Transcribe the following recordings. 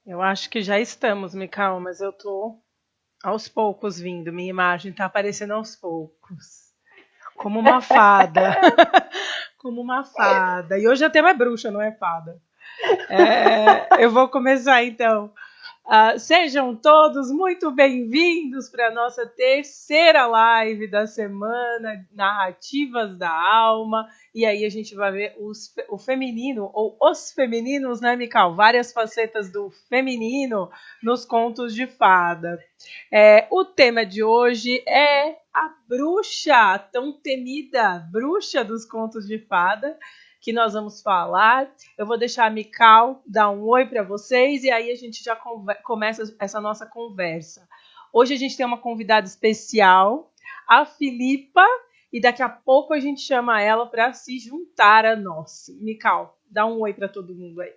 Eu acho que já estamos, Mical, mas eu tô aos poucos vindo. Minha imagem tá aparecendo aos poucos. Como uma fada. Como uma fada. E hoje até é bruxa, não é fada. Eu vou começar então. Sejam todos muito bem-vindos para a nossa terceira live da semana, Narrativas da Alma. E aí a gente vai ver o feminino, ou os femininos, né, Mical? Várias facetas do feminino nos contos de fada. O tema de hoje é a bruxa, tão temida bruxa dos contos de fada, que nós vamos falar. Eu vou deixar a Mical dar um oi para vocês e aí a gente já começa essa nossa conversa. Hoje a gente tem uma convidada especial, a Filipa, e daqui a pouco a gente chama ela para se juntar a nós. Mical, dá um oi para todo mundo aí.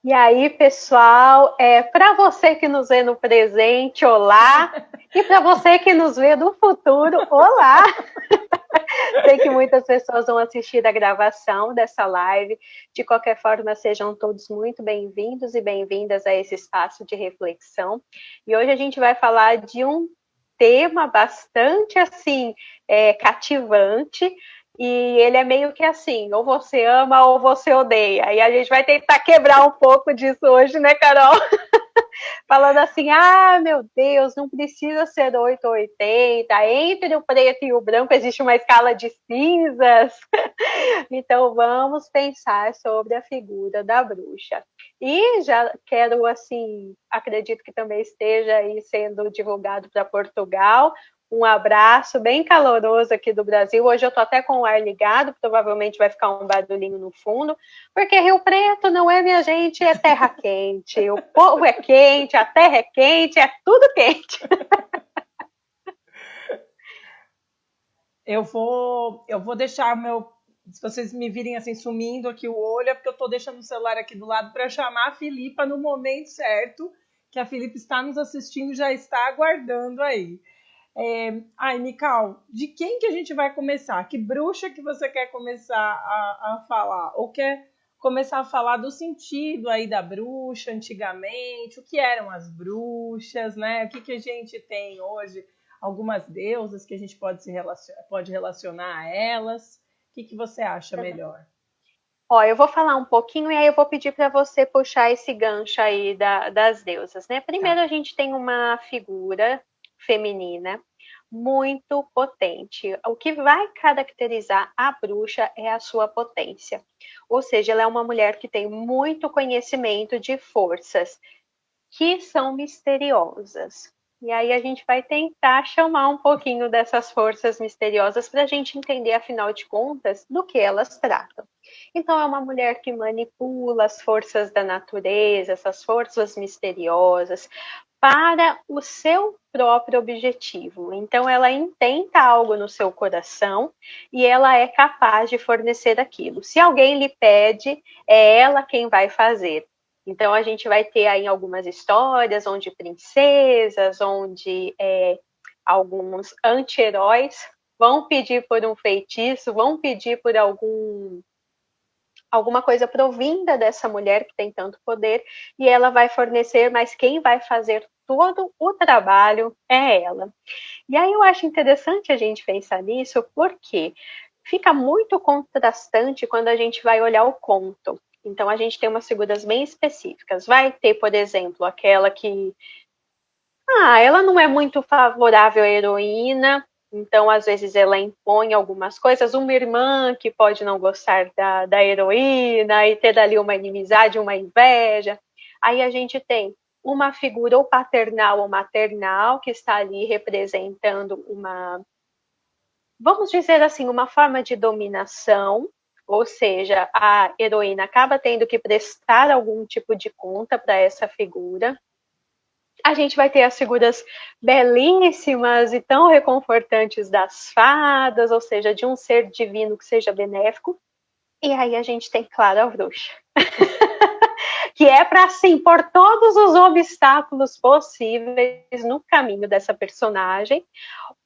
E aí, pessoal, para você que nos vê no presente, olá! E para você que nos vê no futuro, olá! Sei que muitas pessoas vão assistir a gravação dessa live. De qualquer forma, sejam todos muito bem-vindos e bem-vindas a esse espaço de reflexão. E hoje a gente vai falar de um tema bastante, assim, cativante. E ele é meio que assim, ou você ama ou você odeia. E a gente vai tentar quebrar um pouco disso hoje, né, Carol? Falando assim, meu Deus, não precisa ser 8 ou 80, entre o preto e o branco existe uma escala de cinzas. Então vamos pensar sobre a figura da bruxa. E já quero, assim, acredito que também esteja aí sendo divulgado para Portugal, um abraço bem caloroso aqui do Brasil. Hoje eu estou até com o ar ligado, provavelmente vai ficar um barulhinho no fundo, porque Rio Preto não é, minha gente, é terra quente. O povo é quente, a terra é quente, é tudo quente. Eu vou deixar meu. Se vocês me virem assim sumindo aqui o olho, é porque eu estou deixando o celular aqui do lado para chamar a Filipa no momento certo, que a Filipa está nos assistindo, já está aguardando aí. Mical, de quem que a gente vai começar? Que bruxa que você quer começar a falar? Ou quer começar a falar do sentido aí da bruxa antigamente? O que eram as bruxas, né? O que a gente tem hoje? Algumas deusas que a gente pode relacionar a elas. O que você acha melhor? Ó, eu vou falar um pouquinho e aí eu vou pedir para você puxar esse gancho aí das deusas, né? Primeiro Tá. a gente tem uma figura feminina muito potente. O que vai caracterizar a bruxa é a sua potência. Ou seja, ela é uma mulher que tem muito conhecimento de forças que são misteriosas. E aí a gente vai tentar chamar um pouquinho dessas forças misteriosas para a gente entender, afinal de contas, do que elas tratam. Então é uma mulher que manipula as forças da natureza, essas forças misteriosas, para o seu próprio objetivo. Então ela intenta algo no seu coração e ela é capaz de fornecer aquilo. Se alguém lhe pede, é ela quem vai fazer. Então a gente vai ter aí algumas histórias onde princesas, onde alguns anti-heróis vão pedir por um feitiço, vão pedir por alguma coisa provinda dessa mulher que tem tanto poder e ela vai fornecer, mas quem vai fazer todo o trabalho é ela. E aí eu acho interessante a gente pensar nisso porque fica muito contrastante quando a gente vai olhar o conto. Então a gente tem umas figuras bem específicas. Vai ter, por exemplo, aquela que ela não é muito favorável à heroína, então às vezes ela impõe algumas coisas. Uma irmã que pode não gostar da heroína e ter ali uma inimizade, uma inveja. Aí a gente tem uma figura ou paternal ou maternal que está ali representando uma, vamos dizer assim, uma forma de dominação, ou seja, a heroína acaba tendo que prestar algum tipo de conta para essa figura. A gente vai ter as figuras belíssimas e tão reconfortantes das fadas, ou seja, de um ser divino que seja benéfico. E aí a gente tem, claro, a bruxa. Que é para, assim, por todos os obstáculos possíveis no caminho dessa personagem,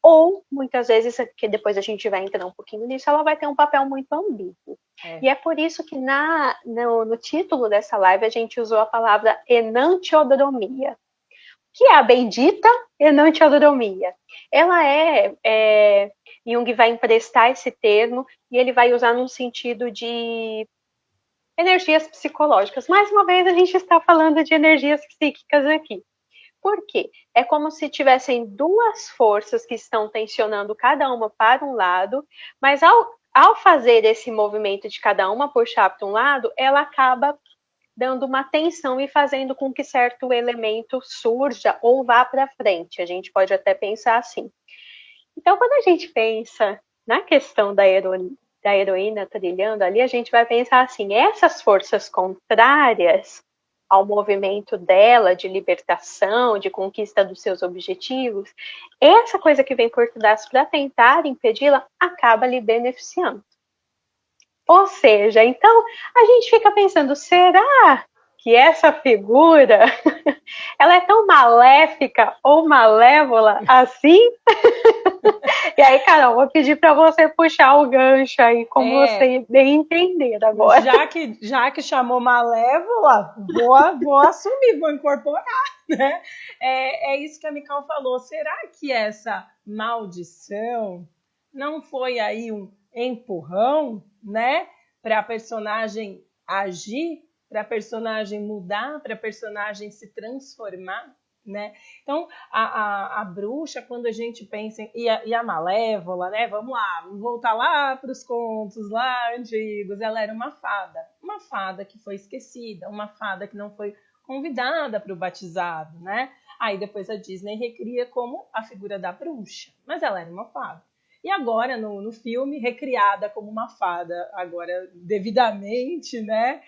ou muitas vezes, que depois a gente vai entrar um pouquinho nisso, ela vai ter um papel muito ambíguo. E é por isso que no título dessa live a gente usou a palavra enantiodromia, que é a bendita enantiodromia. Ela Jung vai emprestar esse termo e ele vai usar num sentido de energias psicológicas. Mais uma vez a gente está falando de energias psíquicas aqui. Por quê? É como se tivessem duas forças que estão tensionando cada uma para um lado, mas ao fazer esse movimento de cada uma puxar para um lado, ela acaba dando uma tensão e fazendo com que certo elemento surja ou vá para frente. A gente pode até pensar assim. Então, quando a gente pensa na questão da heroína trilhando ali, a gente vai pensar assim, essas forças contrárias ao movimento dela de libertação, de conquista dos seus objetivos, essa coisa que vem por trás para tentar impedi-la acaba lhe beneficiando. Ou seja, então a gente fica pensando, será que essa figura ela é tão maléfica ou malévola assim? E aí, Carol, vou pedir para você puxar o gancho aí, como você bem entender agora. Já que chamou malévola, vou assumir, vou incorporar, né? É isso que a Mical falou. Será que essa maldição não foi aí um empurrão, né? Para a personagem agir, para a personagem mudar, para a personagem se transformar? Né? Então, a bruxa, quando a gente pensa e a malévola, né? Vamos lá, vamos voltar lá para os contos lá antigos. Ela era uma fada que foi esquecida, uma fada que não foi convidada para o batizado, né? Aí depois a Disney recria como a figura da bruxa, mas ela era uma fada. E agora no filme, recriada como uma fada, agora devidamente, né?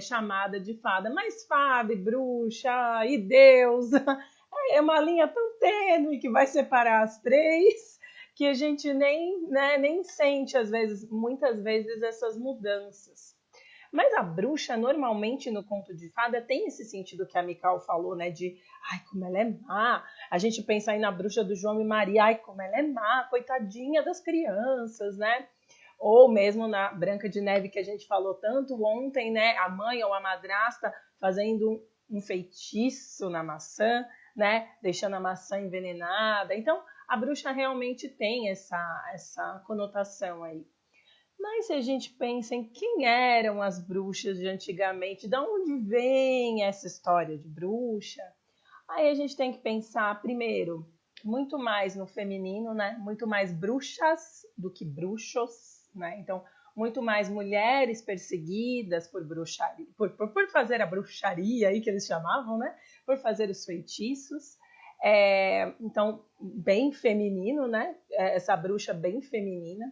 Chamada de fada, mas fada e bruxa e deusa é uma linha tão tênue que vai separar as três que a gente nem sente muitas vezes essas mudanças. Mas a bruxa normalmente no conto de fada tem esse sentido que a Mical falou, né, de ai, como ela é má. A gente pensa aí na bruxa do João e Maria, ai, como ela é má, coitadinha das crianças, né? Ou mesmo na Branca de Neve, que a gente falou tanto ontem, né? A mãe ou a madrasta fazendo um feitiço na maçã, né? Deixando a maçã envenenada. Então, a bruxa realmente tem essa conotação aí. Mas se a gente pensa em quem eram as bruxas de antigamente, de onde vem essa história de bruxa, aí a gente tem que pensar, primeiro, muito mais no feminino, né? Muito mais bruxas do que bruxos. Né? Então, muito mais mulheres perseguidas por bruxaria, por fazer a bruxaria aí que eles chamavam, né? Por fazer os feitiços. Então, bem feminino, né? Essa bruxa bem feminina.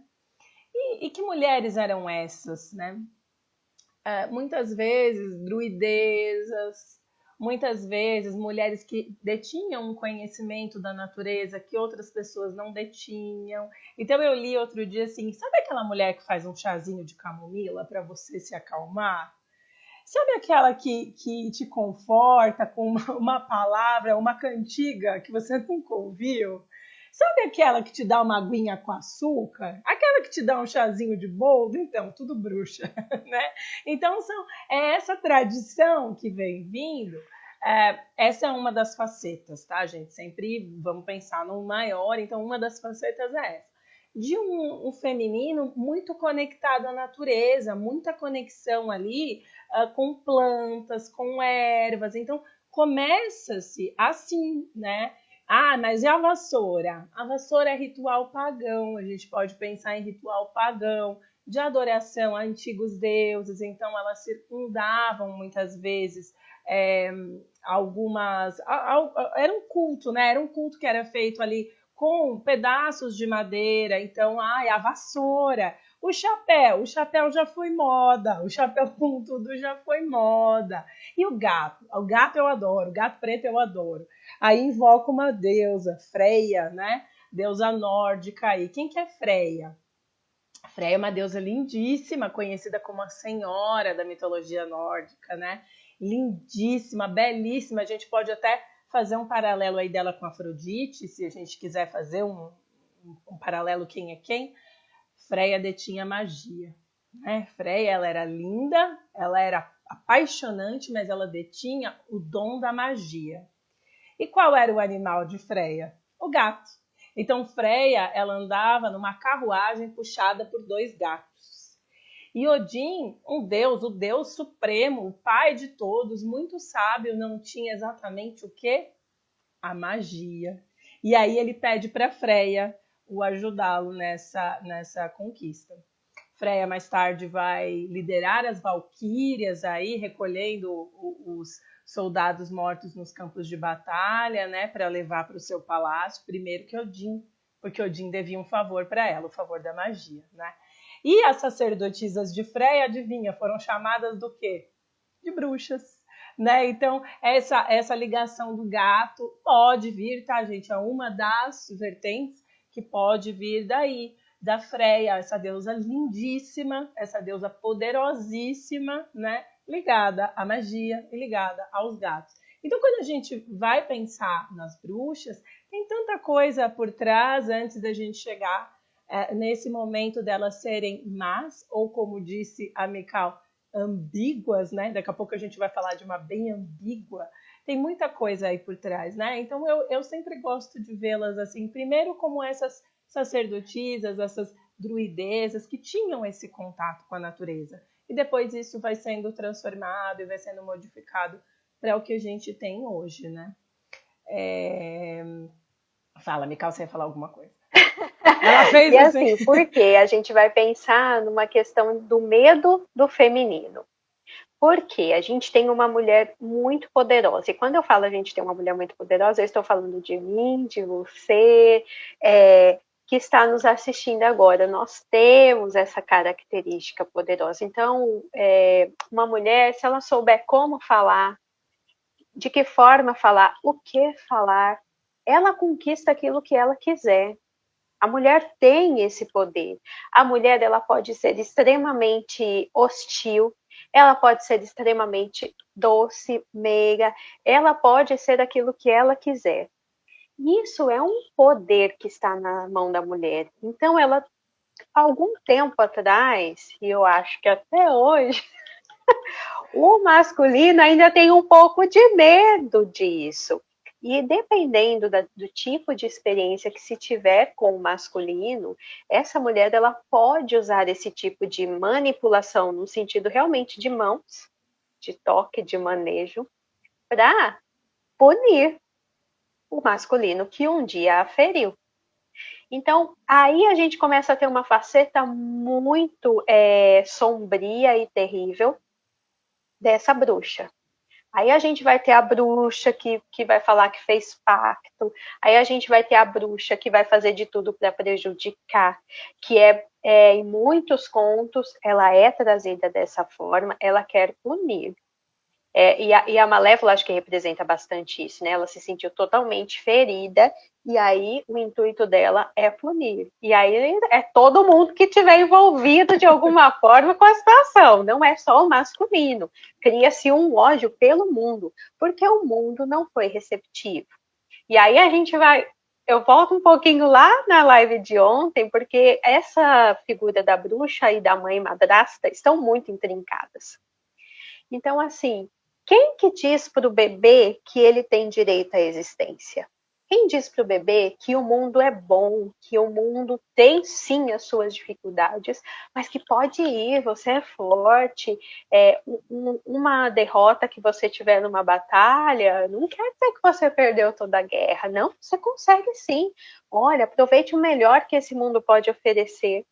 E que mulheres eram essas, né? Muitas vezes druidezas, muitas vezes mulheres que detinham um conhecimento da natureza que outras pessoas não detinham. Então eu li outro dia assim, sabe aquela mulher que faz um chazinho de camomila para você se acalmar? Sabe aquela que te conforta com uma palavra, uma cantiga que você nunca ouviu? Sabe aquela que te dá uma aguinha com açúcar? Aquela que te dá um chazinho de boldo? Então, tudo bruxa, né? Então, é essa tradição que vem vindo. Essa é uma das facetas, tá, gente? Sempre vamos pensar no maior. Então, uma das facetas é essa. De um feminino muito conectado à natureza, muita conexão ali com plantas, com ervas. Então, começa-se assim, né? Ah, mas e a vassoura? A vassoura é ritual pagão, a gente pode pensar em ritual pagão, de adoração a antigos deuses, então elas circundavam muitas vezes era um culto, né? Era um culto que era feito ali com pedaços de madeira, então, a vassoura. O chapéu já foi moda, o chapéu com tudo já foi moda. E o gato eu adoro, o gato preto eu adoro. Aí invoca uma deusa, Freia, né? Deusa nórdica aí. Quem que é Freia? Freia é uma deusa lindíssima, conhecida como a senhora da mitologia nórdica, né? Lindíssima, belíssima. A gente pode até fazer um paralelo aí dela com Afrodite, se a gente quiser fazer um paralelo quem é quem. Freia detinha magia. né? Freia, ela era linda, ela era apaixonante, mas ela detinha o dom da magia. E qual era o animal de Freia? O gato. Então Freia, ela andava numa carruagem puxada por 2 gatos. E Odin, um deus, o deus supremo, o pai de todos, muito sábio, não tinha exatamente o quê? A magia. E aí ele pede para Freia o ajudá-lo nessa conquista. Freia mais tarde vai liderar as valquírias aí, recolhendo os soldados mortos nos campos de batalha, né, para levar para o seu palácio, primeiro que Odin, porque Odin devia um favor para ela, o favor da magia, né? E as sacerdotisas de Freia, adivinha, foram chamadas do quê? De bruxas, né? Então, essa ligação do gato pode vir, tá, gente? É uma das vertentes que pode vir daí, da Freia, essa deusa lindíssima, essa deusa poderosíssima, né? Ligada à magia e ligada aos gatos. Então, quando a gente vai pensar nas bruxas, tem tanta coisa por trás antes da gente chegar nesse momento delas serem más, ou como disse a Mikau, ambíguas, né? Daqui a pouco a gente vai falar de uma bem ambígua. Tem muita coisa aí por trás, né? Então eu sempre gosto de vê-las assim, primeiro como essas sacerdotisas, essas druidezas que tinham esse contato com a natureza. E depois isso vai sendo transformado e vai sendo modificado para o que a gente tem hoje, né? Fala, Mikau, você ia falar alguma coisa? Ela fez e assim, porque a gente vai pensar numa questão do medo do feminino. Porque a gente tem uma mulher muito poderosa. E quando eu falo a gente tem uma mulher muito poderosa, eu estou falando de mim, de você, que está nos assistindo agora. Nós temos essa característica poderosa. Então, uma mulher, se ela souber como falar, de que forma falar, o que falar, ela conquista aquilo que ela quiser. A mulher tem esse poder. A mulher, ela pode ser extremamente hostil, ela pode ser extremamente doce, meiga, ela pode ser aquilo que ela quiser. Isso é um poder que está na mão da mulher. Então, ela, algum tempo atrás, e eu acho que até hoje, o masculino ainda tem um pouco de medo disso. E dependendo do tipo de experiência que se tiver com o masculino, essa mulher ela pode usar esse tipo de manipulação no sentido realmente de mãos, de toque, de manejo, para punir o masculino que um dia a feriu. Então, aí a gente começa a ter uma faceta muito sombria e terrível dessa bruxa. Aí a gente vai ter a bruxa que vai falar que fez pacto, aí a gente vai ter a bruxa que vai fazer de tudo para prejudicar, que em muitos contos ela é trazida dessa forma, ela quer punir. E a Malévola acho que representa bastante isso, né? Ela se sentiu totalmente ferida e aí o intuito dela é punir. E aí é todo mundo que estiver envolvido de alguma forma com a situação, não é só o masculino. Cria-se um ódio pelo mundo, porque o mundo não foi receptivo. E aí a gente vai... Eu volto um pouquinho lá na live de ontem, porque essa figura da bruxa e da mãe madrasta estão muito intrincadas. Então, assim, quem que diz para o bebê que ele tem direito à existência? Quem diz para o bebê que o mundo é bom, que o mundo tem sim as suas dificuldades, mas que pode ir, você é forte, uma derrota que você tiver numa batalha não quer dizer que você perdeu toda a guerra, não, você consegue sim. Olha, aproveite o melhor que esse mundo pode oferecer.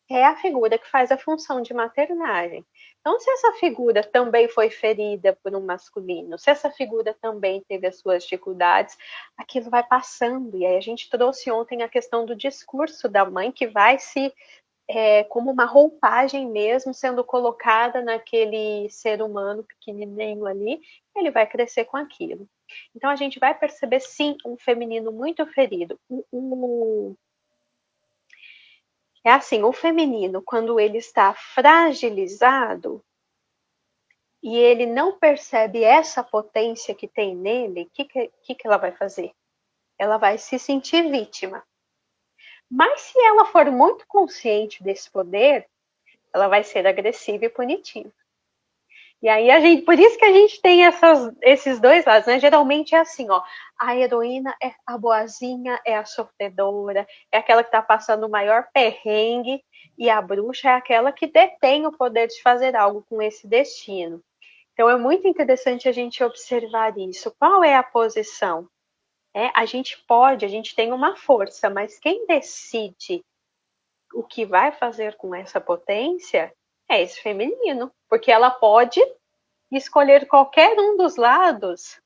É a figura que faz a função de maternagem. Então, se essa figura também foi ferida por um masculino, se essa figura também teve as suas dificuldades, aquilo vai passando. E aí a gente trouxe ontem a questão do discurso da mãe, que vai se, como uma roupagem mesmo, sendo colocada naquele ser humano pequenininho ali, ele vai crescer com aquilo. Então, a gente vai perceber, sim, um feminino muito ferido. É assim, o feminino, quando ele está fragilizado e ele não percebe essa potência que tem nele, o que ela vai fazer? Ela vai se sentir vítima. Mas se ela for muito consciente desse poder, ela vai ser agressiva e punitiva. E aí por isso que a gente tem esses dois lados, né? Geralmente é assim, ó, a heroína é a boazinha, é a sofredora, é aquela que está passando o maior perrengue, e a bruxa é aquela que detém o poder de fazer algo com esse destino. Então é muito interessante a gente observar isso. Qual é a posição? A gente tem uma força, mas quem decide o que vai fazer com essa potência é esse feminino, porque ela pode escolher qualquer um dos lados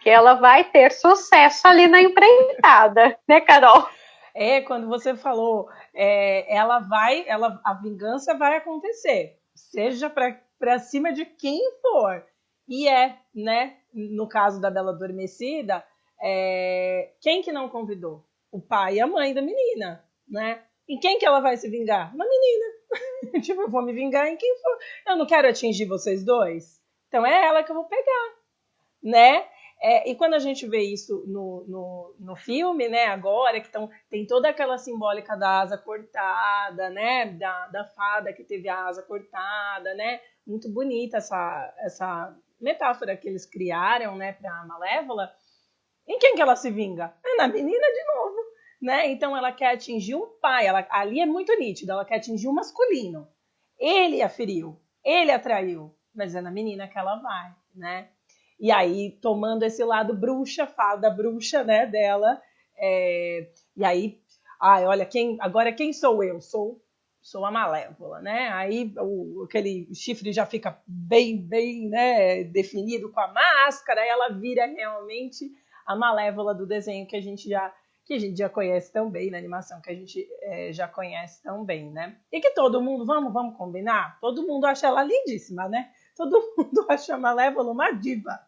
que ela vai ter sucesso ali na empreitada, né, Carol? Quando você falou, a vingança vai acontecer, seja para cima de quem for. E né, no caso da Bela Adormecida, quem que não convidou? O pai e a mãe da menina, né? Em quem que ela vai se vingar? Na menina. Tipo, eu vou me vingar em quem for. Eu não quero atingir vocês dois. Então é ela que eu vou pegar, né? E quando a gente vê isso no filme, né, agora, que tem toda aquela simbólica da asa cortada, né, da fada que teve a asa cortada, né, muito bonita essa metáfora que eles criaram, né, para a Malévola. Em quem que ela se vinga? É na menina de novo, né? Então ela quer atingir um pai, ali é muito nítido, ela quer atingir um masculino. Ele a feriu, ele a traiu, mas é na menina que ela vai, né? E aí, tomando esse lado bruxa, fada bruxa, né, dela, e aí, olha, agora quem sou eu? Sou a Malévola, né? Aí aquele chifre já fica bem, né, definido com a máscara, e ela vira realmente a Malévola do desenho que a gente já conhece tão bem, na animação que a gente já conhece tão bem, né? E que todo mundo, vamos combinar? Todo mundo acha ela lindíssima, né? Todo mundo acha a Malévola uma diva,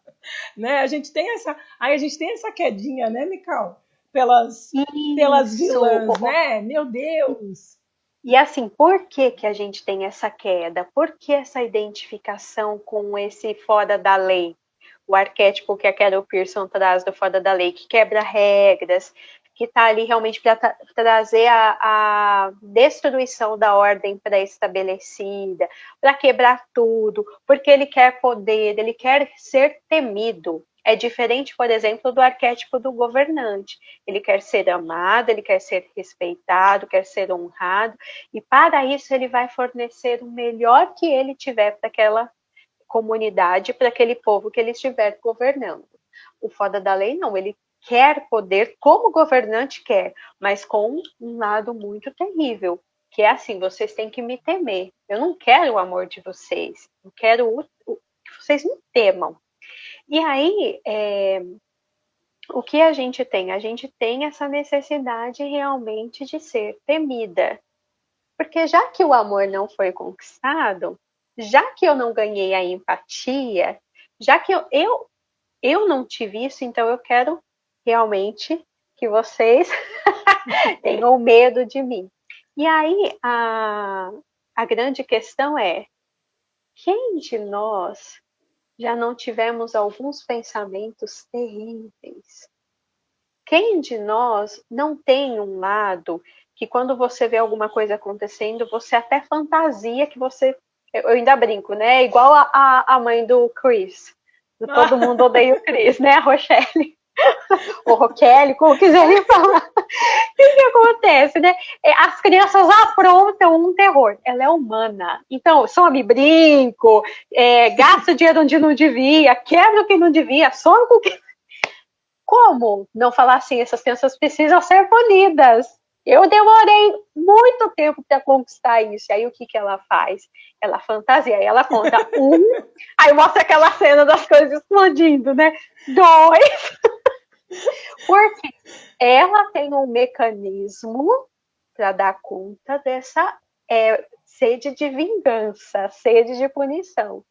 né? A gente tem essa quedinha, né, Mical? Pelas vilãs, né? Meu Deus! E assim, por que a gente tem essa queda? Por que essa identificação com esse fora da lei? O arquétipo que a Carol Pearson traz do fora da lei, que quebra regras, que está ali realmente para trazer a destruição da ordem pré-estabelecida, para quebrar tudo, porque ele quer poder, ele quer ser temido. É diferente, por exemplo, do arquétipo do governante. Ele quer ser amado, ele quer ser respeitado, quer ser honrado, e para isso ele vai fornecer o melhor que ele tiver para aquela comunidade, para aquele povo que ele estiver governando. O foda da lei não, ele quer poder como governante quer, mas com um lado muito terrível, que é assim, vocês têm que me temer. Eu não quero o amor de vocês, eu quero que vocês me temam. E aí, o que a gente tem? A gente tem essa necessidade realmente de ser temida. Porque já que o amor não foi conquistado, já que eu não ganhei a empatia, já que eu não tive isso, então eu quero realmente que vocês tenham medo de mim. E aí a grande questão é: quem de nós já não tivemos alguns pensamentos terríveis? Quem de nós não tem um lado que quando você vê alguma coisa acontecendo, você até fantasia que você... Eu ainda brinco, né? Igual a mãe do Chris. Do Todo Mundo Odeia o Chris, né? A Rochelle. Ou Roquelle, como quiserem falar. O que acontece, né? As crianças aprontam um terror. Ela é humana. Então, some brinco, gasta dinheiro onde não devia, quebra o que não devia, some com o que... Como não falar assim? Essas crianças precisam ser punidas. Eu demorei muito tempo para conquistar isso. E aí o que ela faz? Ela fantasia, aí ela conta aí mostra aquela cena das coisas explodindo, né? 2. Porque ela tem um mecanismo para dar conta dessa sede de vingança, sede de punição.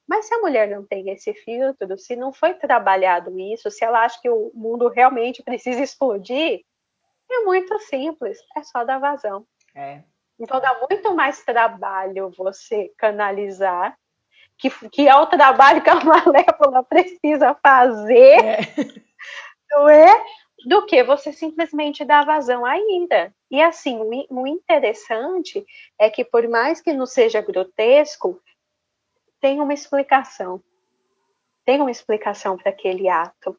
Mas se a mulher não tem esse filtro, se não foi trabalhado isso, se ela acha que o mundo realmente precisa explodir, é muito simples, é só dar vazão. Então dá muito mais trabalho você canalizar, que é o trabalho que a Malévola precisa fazer, não é? do que você simplesmente dar vazão à ira. E assim, o interessante é que por mais que não seja grotesco, tem uma explicação. Tem uma explicação para aquele ato.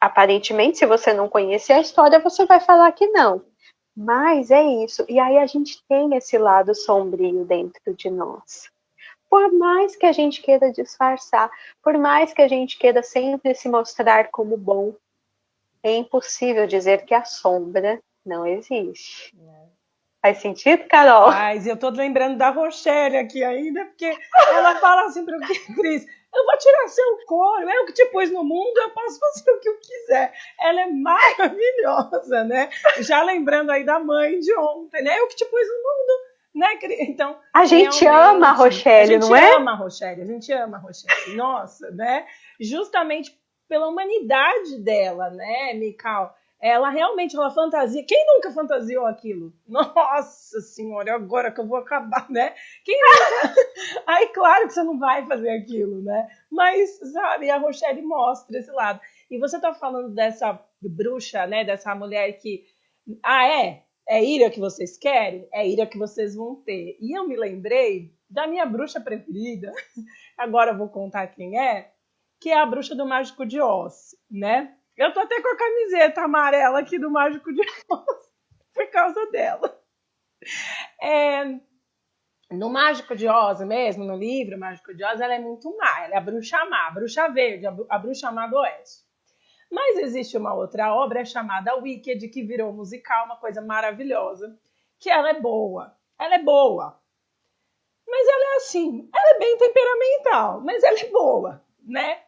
Aparentemente, se você não conhecer a história, você vai falar que não. Mas é isso. E aí a gente tem esse lado sombrio dentro de nós. Por mais que a gente queira disfarçar, por mais que a gente queira sempre se mostrar como bom, é impossível dizer que a sombra não existe. Faz sentido, Carol? Mas eu tô lembrando da Rochelle aqui ainda, porque ela fala assim para o Cris, eu vou tirar seu couro, eu que te pus no mundo, eu posso fazer o que eu quiser. Ela é maravilhosa, né? Já lembrando aí da mãe de ontem, né? Eu que te pus no mundo, né, Cris? Então, a gente ama a Rochelle, não é? A gente ama a Rochelle, a gente ama a Rochelle. Nossa, né? Justamente pela humanidade dela, né, Mical? Ela realmente, ela fantasia. Quem nunca fantasiou aquilo? Nossa senhora, agora que eu vou acabar, né? Quem nunca? Aí, claro que você não vai fazer aquilo, né? Mas, sabe, a Rochelle mostra esse lado. E você tá falando dessa bruxa, né? Dessa mulher que. Ah, é? É ira que vocês querem? É ira que vocês vão ter. E eu me lembrei da minha bruxa preferida. Agora eu vou contar quem é. Que é a bruxa do Mágico de Oz, né? Eu tô até com a camiseta amarela aqui do Mágico de Oz por causa dela. No Mágico de Oz mesmo, no livro Mágico de Oz, ela é muito má. Ela é a bruxa má, a bruxa verde, a bruxa má do oeste. Mas existe uma outra obra chamada Wicked, que virou musical, uma coisa maravilhosa, que ela é boa. Ela é boa. Mas ela é assim, ela é bem temperamental, mas ela é boa, né?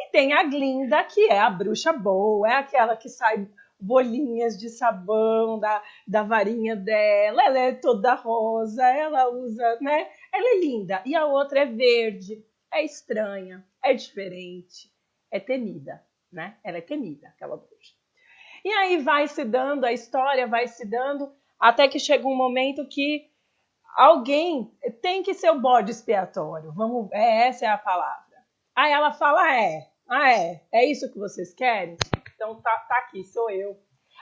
E tem a Glinda, que é a bruxa boa, é aquela que sai bolinhas de sabão da varinha dela, ela é toda rosa, ela usa, né? Ela é linda. E a outra é verde, é estranha, é diferente, é temida, né? Ela é temida, aquela bruxa. E aí vai se dando, a história vai se dando, até que chega um momento que alguém tem que ser o bode expiatório. Essa é a palavra. Aí ela fala, é isso que vocês querem? Então tá aqui, sou eu.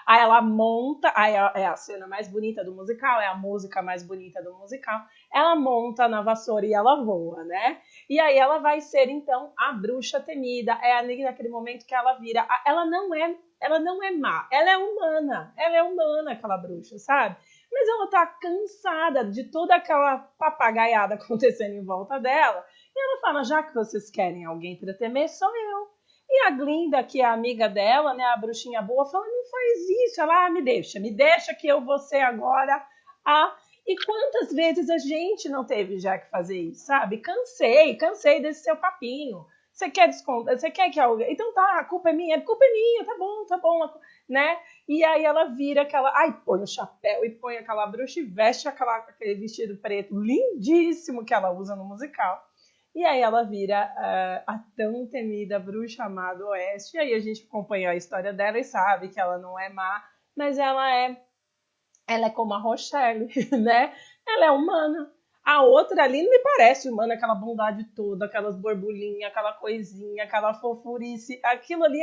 Aí ela monta, aí é a cena mais bonita do musical, é a música mais bonita do musical. Ela monta na vassoura e ela voa, né? E aí ela vai ser, então, a bruxa temida. É ali naquele momento que ela vira. Ela não é má, ela é humana, aquela bruxa, sabe? Mas ela tá cansada de toda aquela papagaiada acontecendo em volta dela. E ela fala, já que vocês querem alguém para temer, sou eu. E a Glinda, que é a amiga dela, né, a bruxinha boa, fala, não faz isso. Ela, me deixa que eu vou ser agora a... E quantas vezes a gente não teve já que fazer isso, sabe? Cansei desse seu papinho. Você quer descontar? Você quer que alguém... Então tá, a culpa é minha, tá bom, né? E aí ela vira aquela... põe o chapéu e põe aquela bruxa e veste aquele vestido preto lindíssimo que ela usa no musical. E aí ela vira a tão temida bruxa má do oeste. E aí a gente acompanha a história dela e sabe que ela não é má, mas ela é como a Rochelle, né? Ela é humana. A outra ali não me parece humana, aquela bondade toda, aquelas borbulhinhas, aquela coisinha, aquela fofurice. Aquilo ali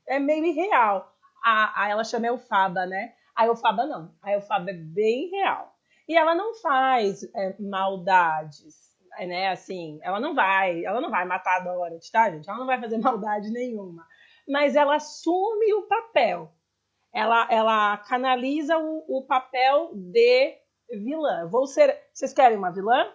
é meio irreal. Ela chama Elfaba, né? A Elfaba não. A Elfaba é bem real. E ela não faz maldades, né? Assim, ela não vai matar a Dorothy, tá, gente? Ela não vai fazer maldade nenhuma. Mas ela assume o papel. Ela canaliza o papel de vilã. Vocês querem uma vilã?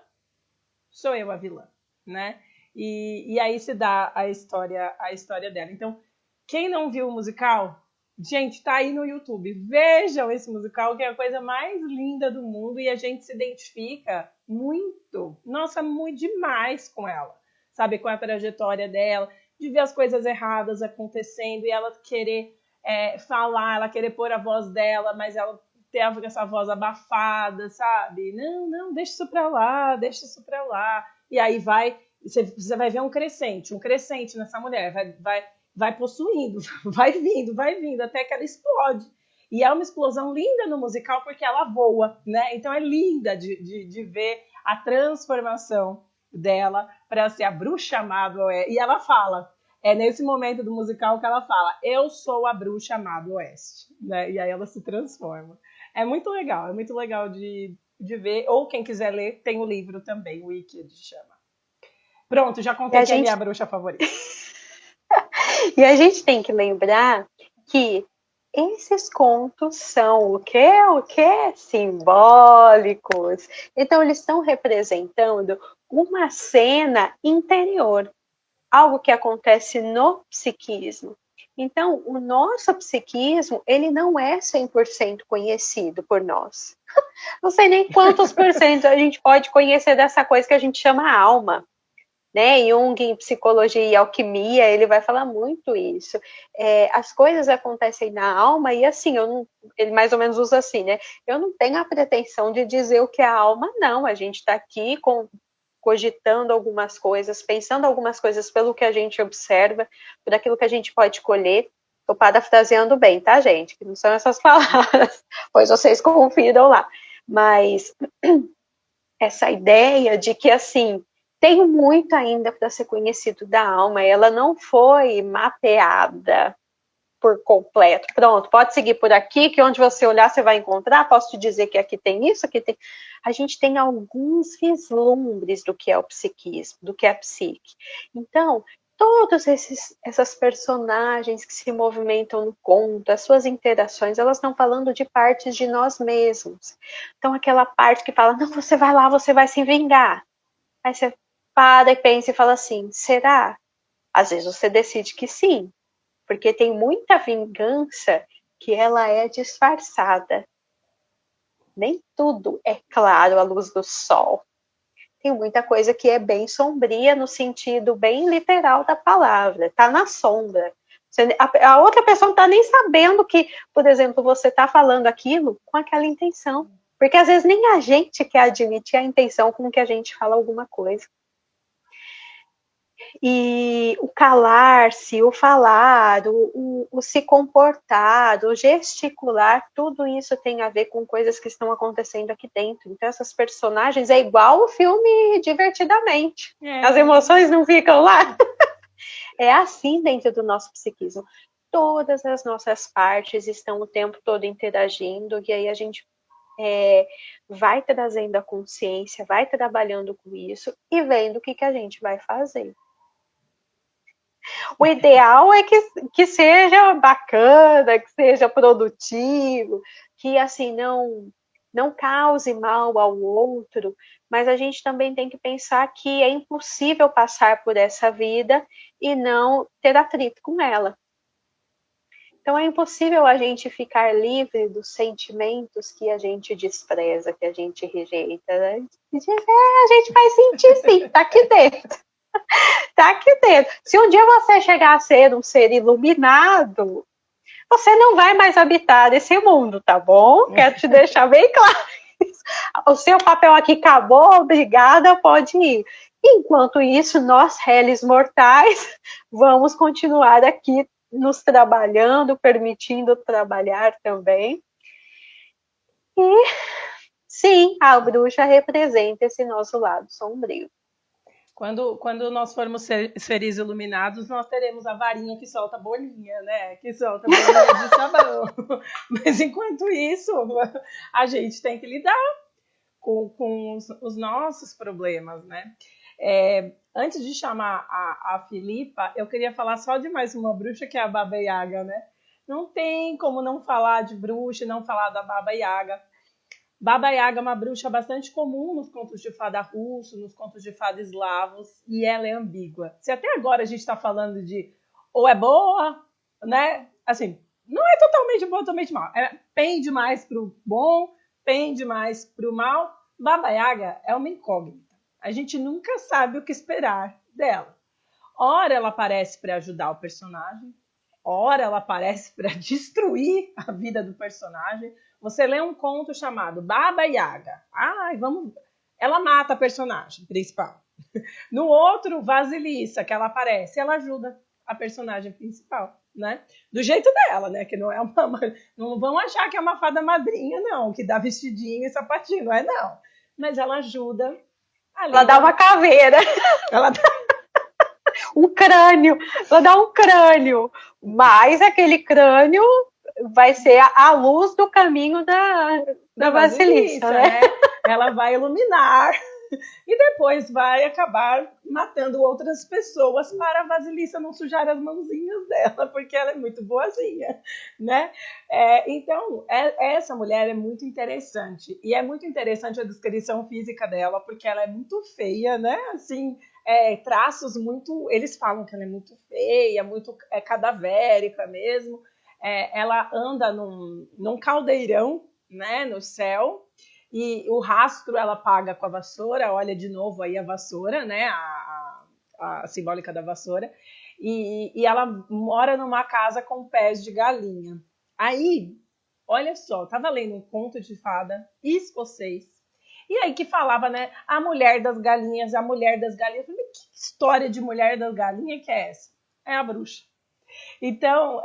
Sou eu a vilã, né? E aí se dá a história dela. Então, quem não viu o musical, gente, tá aí no YouTube. Vejam esse musical, que é a coisa mais linda do mundo e a gente se identifica muito. Nossa, muito demais com ela. Sabe, com a trajetória dela, de ver as coisas erradas acontecendo e ela querer falar, ela querer pôr a voz dela, mas ela ter essa voz abafada, sabe? Não, deixa isso pra lá. E aí você vai ver um crescente nessa mulher, vai possuindo, vai vindo, até que ela explode. E é uma explosão linda no musical porque ela voa, né? Então é linda de ver a transformação dela para ser a bruxa má do oeste. E ela fala, É nesse momento do musical que ela fala, eu sou a bruxa má do oeste, né? E aí ela se transforma. É muito legal de ver. Ou quem quiser ler, tem o livro também, o Wicked chama. Pronto, já E contei a que é gente, minha bruxa favorita. e a gente tem que lembrar que esses contos são o quê? O quê? Simbólicos. Então, eles estão representando uma cena interior, algo que acontece no psiquismo. Então, o nosso psiquismo, ele não é 100% conhecido por nós. Não sei nem quantos por cento a gente pode conhecer dessa coisa que a gente chama alma. Né? Jung, em Psicologia e Alquimia, ele vai falar muito isso. As coisas acontecem na alma e assim, ele mais ou menos usa assim, né? Eu não tenho a pretensão de dizer o que é a alma, não. A gente está aqui cogitando algumas coisas, pensando algumas coisas pelo que a gente observa, por aquilo que a gente pode colher. Estou parafraseando bem, tá, gente? Que não são essas palavras, pois vocês confidam lá. Mas essa ideia de que, assim, tem muito ainda para ser conhecido da alma, ela não foi mapeada por completo. Pronto, pode seguir por aqui, que onde você olhar você vai encontrar. Posso te dizer que aqui tem isso, aqui tem. A gente tem alguns vislumbres do que é o psiquismo, do que é a psique. Então, todas essas personagens que se movimentam no conto, as suas interações, elas estão falando de partes de nós mesmos. Então, aquela parte que fala, não, você vai lá, você vai se vingar. Aí você para e pensa e fala assim, será? Às vezes você decide que sim, porque tem muita vingança que ela é disfarçada. Nem tudo é claro à luz do sol. Tem muita coisa que é bem sombria no sentido bem literal da palavra. Está na sombra. A outra pessoa não está nem sabendo que, por exemplo, você está falando aquilo com aquela intenção. Porque às vezes nem a gente quer admitir a intenção com que a gente fala alguma coisa. E o calar-se, o falar, o se comportar, o gesticular, tudo isso tem a ver com coisas que estão acontecendo aqui dentro. Então, essas personagens é igual o filme Divertidamente. As emoções não ficam lá. É assim dentro do nosso psiquismo. Todas as nossas partes estão o tempo todo interagindo, e aí a gente vai trazendo a consciência, vai trabalhando com isso e vendo o que a gente vai fazer. O ideal é que seja bacana, que seja produtivo, que assim não cause mal ao outro, mas a gente também tem que pensar que é impossível passar por essa vida e não ter atrito com ela. Então é impossível a gente ficar livre dos sentimentos que a gente despreza, que a gente rejeita. Né? A gente vai sentir sim, tá aqui dentro. Tá aqui dentro. Se um dia você chegar a ser um ser iluminado, você não vai mais habitar esse mundo, tá bom? Quero te deixar bem claro isso. O seu papel aqui acabou, obrigada, pode ir. Enquanto isso, nós, réis mortais, vamos continuar aqui nos trabalhando, permitindo trabalhar também. E, sim, a bruxa representa esse nosso lado sombrio. Quando nós formos seres iluminados, nós teremos a varinha que solta bolinha, né? Que solta bolinha de sabão. Mas enquanto isso, a gente tem que lidar com os nossos problemas, né? Antes de chamar a Filipa, eu queria falar só de mais uma bruxa, que é a Baba Yaga, né? Não tem como não falar de bruxa e não falar da Baba Yaga. Baba Yaga é uma bruxa bastante comum nos contos de fada russo, nos contos de fada eslavos, e ela é ambígua. Se até agora a gente está falando de ou é boa, né? Assim, não é totalmente boa, totalmente mal. Pende mais pro bom, pende mais pro mal. Baba Yaga é uma incógnita. A gente nunca sabe o que esperar dela. Ora ela aparece para ajudar o personagem, ora ela aparece para destruir a vida do personagem. Você lê um conto chamado Baba Yaga. Ela mata a personagem principal. No outro, Vasilissa, que ela aparece, ela ajuda a personagem principal, né? Do jeito dela, né? Que não é não vão achar que é uma fada madrinha, não, que dá vestidinho e sapatinho, não é não. Mas ela ajuda. Ela dá uma caveira. Ela dá um crânio, vou dar um crânio, mas aquele crânio vai ser a luz do caminho da Vasilissa, né? Ela vai iluminar e depois vai acabar matando outras pessoas para a Vasilissa não sujar as mãozinhas dela, porque ela é muito boazinha, né? Então, essa mulher é muito interessante, e é muito interessante a descrição física dela, porque ela é muito feia, né? Assim, traços muito... Eles falam que ela é muito feia, muito cadavérica mesmo. Ela anda num caldeirão, né, no céu, e o rastro ela apaga com a vassoura, olha de novo aí a vassoura, né, a simbólica da vassoura, e ela mora numa casa com pés de galinha. Aí, olha só, tava lendo um conto de fada escocês, e aí que falava, né, a mulher das galinhas. Eu falei, que história de mulher das galinhas que é essa? É a bruxa. Então,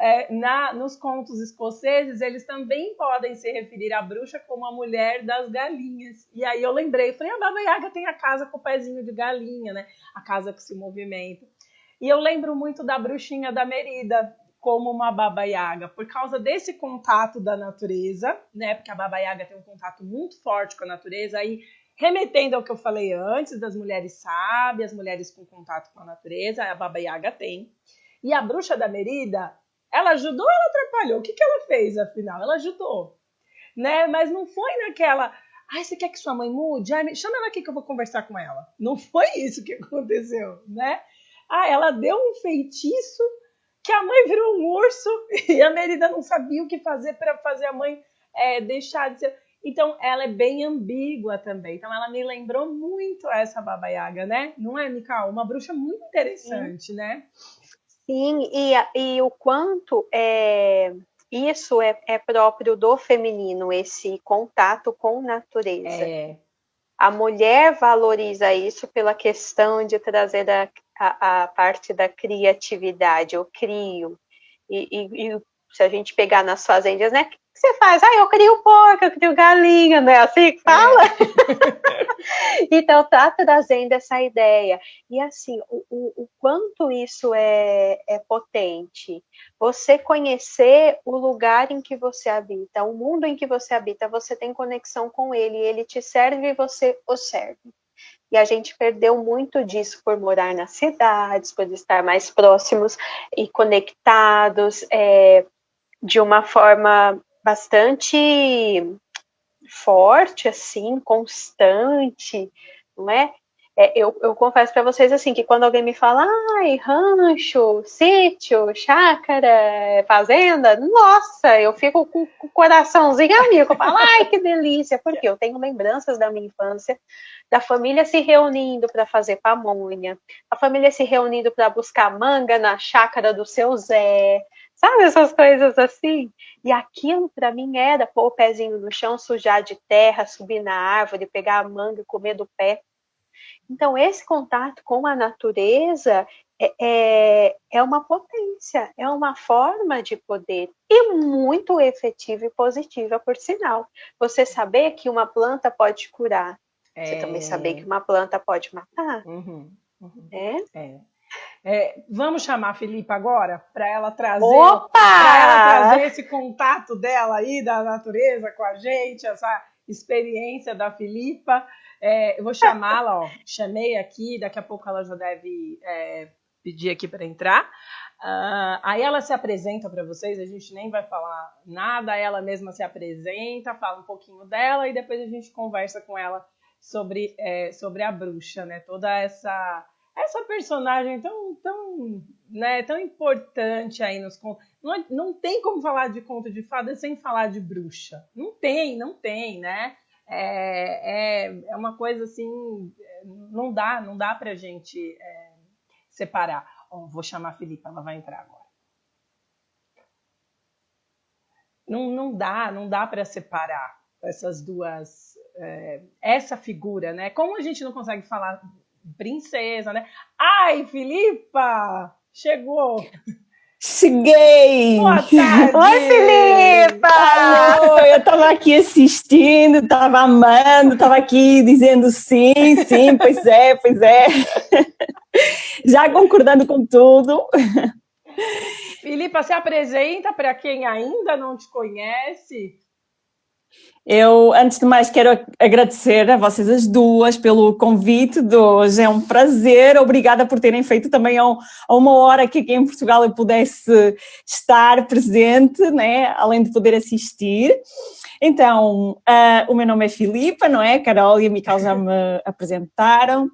nos contos escoceses, eles também podem se referir à bruxa como a mulher das galinhas. E aí eu lembrei, falei, a Baba Yaga tem a casa com o pezinho de galinha, né? A casa que se movimenta. E eu lembro muito da bruxinha da Merida como uma Baba Yaga, por causa desse contato da natureza, né? Porque a Baba Yaga tem um contato muito forte com a natureza, aí remetendo ao que eu falei antes, das mulheres sábias, mulheres com contato com a natureza, a Baba Yaga tem. E a bruxa da Merida, ela ajudou ou ela atrapalhou? O que ela fez, afinal? Ela ajudou, né? Mas não foi naquela... Ai, você quer que sua mãe mude? Ai, chama ela aqui que eu vou conversar com ela. Não foi isso que aconteceu, né? Ela deu um feitiço que a mãe virou um urso e a Merida não sabia o que fazer para fazer a mãe deixar de ser... Então, ela é bem ambígua também. Então, ela me lembrou muito essa Baba Yaga, né? Não é, Mical? Uma bruxa muito interessante, né? Sim, e o quanto isso é próprio do feminino, esse contato com natureza. A mulher valoriza isso pela questão de trazer a parte da criatividade, eu crio. E se a gente pegar nas fazendas, né? O que você faz? Eu crio porco, eu crio galinha, não é assim que fala? Então, tá trazendo essa ideia. E assim, o quanto isso é potente. Você conhecer o lugar em que você habita, o mundo em que você habita, você tem conexão com ele, ele te serve e você o serve. E a gente perdeu muito disso por morar nas cidades, por estar mais próximos e conectados de uma forma bastante forte, assim, constante, não é? Eu confesso para vocês, assim, que quando alguém me fala, rancho, sítio, chácara, fazenda, nossa, eu fico com o coraçãozinho amigo, eu falo, que delícia, porque eu tenho lembranças da minha infância, da família se reunindo para fazer pamonha, a família se reunindo para buscar manga na chácara do seu Zé, sabe, essas coisas assim? E aquilo para mim era pôr o pezinho no chão, sujar de terra, subir na árvore, pegar a manga, comer do pé. Então, esse contato com a natureza é uma potência, é uma forma de poder e muito efetiva e positiva, por sinal. Você saber que uma planta pode curar, você também saber que uma planta pode matar. Vamos chamar a Filipa agora para ela trazer esse contato dela aí da natureza com a gente, essa experiência da Filipa. Eu vou chamá-la, chamei aqui, daqui a pouco ela já deve pedir aqui para entrar. Aí ela se apresenta para vocês, a gente nem vai falar nada, ela mesma se apresenta, fala um pouquinho dela e depois a gente conversa com ela sobre a bruxa, né? Toda essa personagem tão importante aí nos contos. Não tem como falar de conto de fada sem falar de bruxa. Não tem, né? É uma coisa assim, não dá pra gente separar. Vou chamar a Filipa, ela vai entrar agora. Não dá para separar essas duas, essa figura, né? Como a gente não consegue falar princesa, né? Ai, Filipa! Chegou! Cheguei! Boa tarde! Oi, Filipa! Alô, eu estava aqui assistindo, estava amando, estava aqui dizendo sim, pois é. Já concordando com tudo. Filipa, se apresenta para quem ainda não te conhece. Eu, antes de mais, quero agradecer a vocês as duas pelo convite de hoje. É um prazer. Obrigada por terem feito também a uma hora que aqui em Portugal eu pudesse estar presente, né? Além de poder assistir. Então, o meu nome é Filipa, não é? A Carol e a Micael já me apresentaram.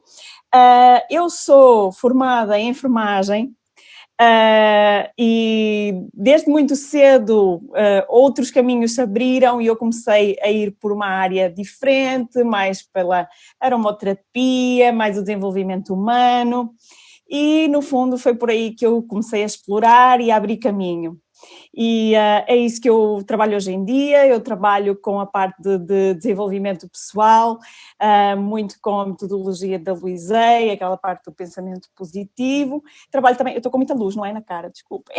Eu sou formada em enfermagem. E desde muito cedo outros caminhos se abriram e eu comecei a ir por uma área diferente, mais pela aromaterapia, mais o desenvolvimento humano, e no fundo foi por aí que eu comecei a explorar e a abrir caminho. E é isso que eu trabalho hoje em dia. Eu trabalho com a parte de desenvolvimento pessoal, muito com a metodologia da Louise Hay, aquela parte do pensamento positivo. Trabalho também, eu estou com muita luz, não é na cara, desculpem.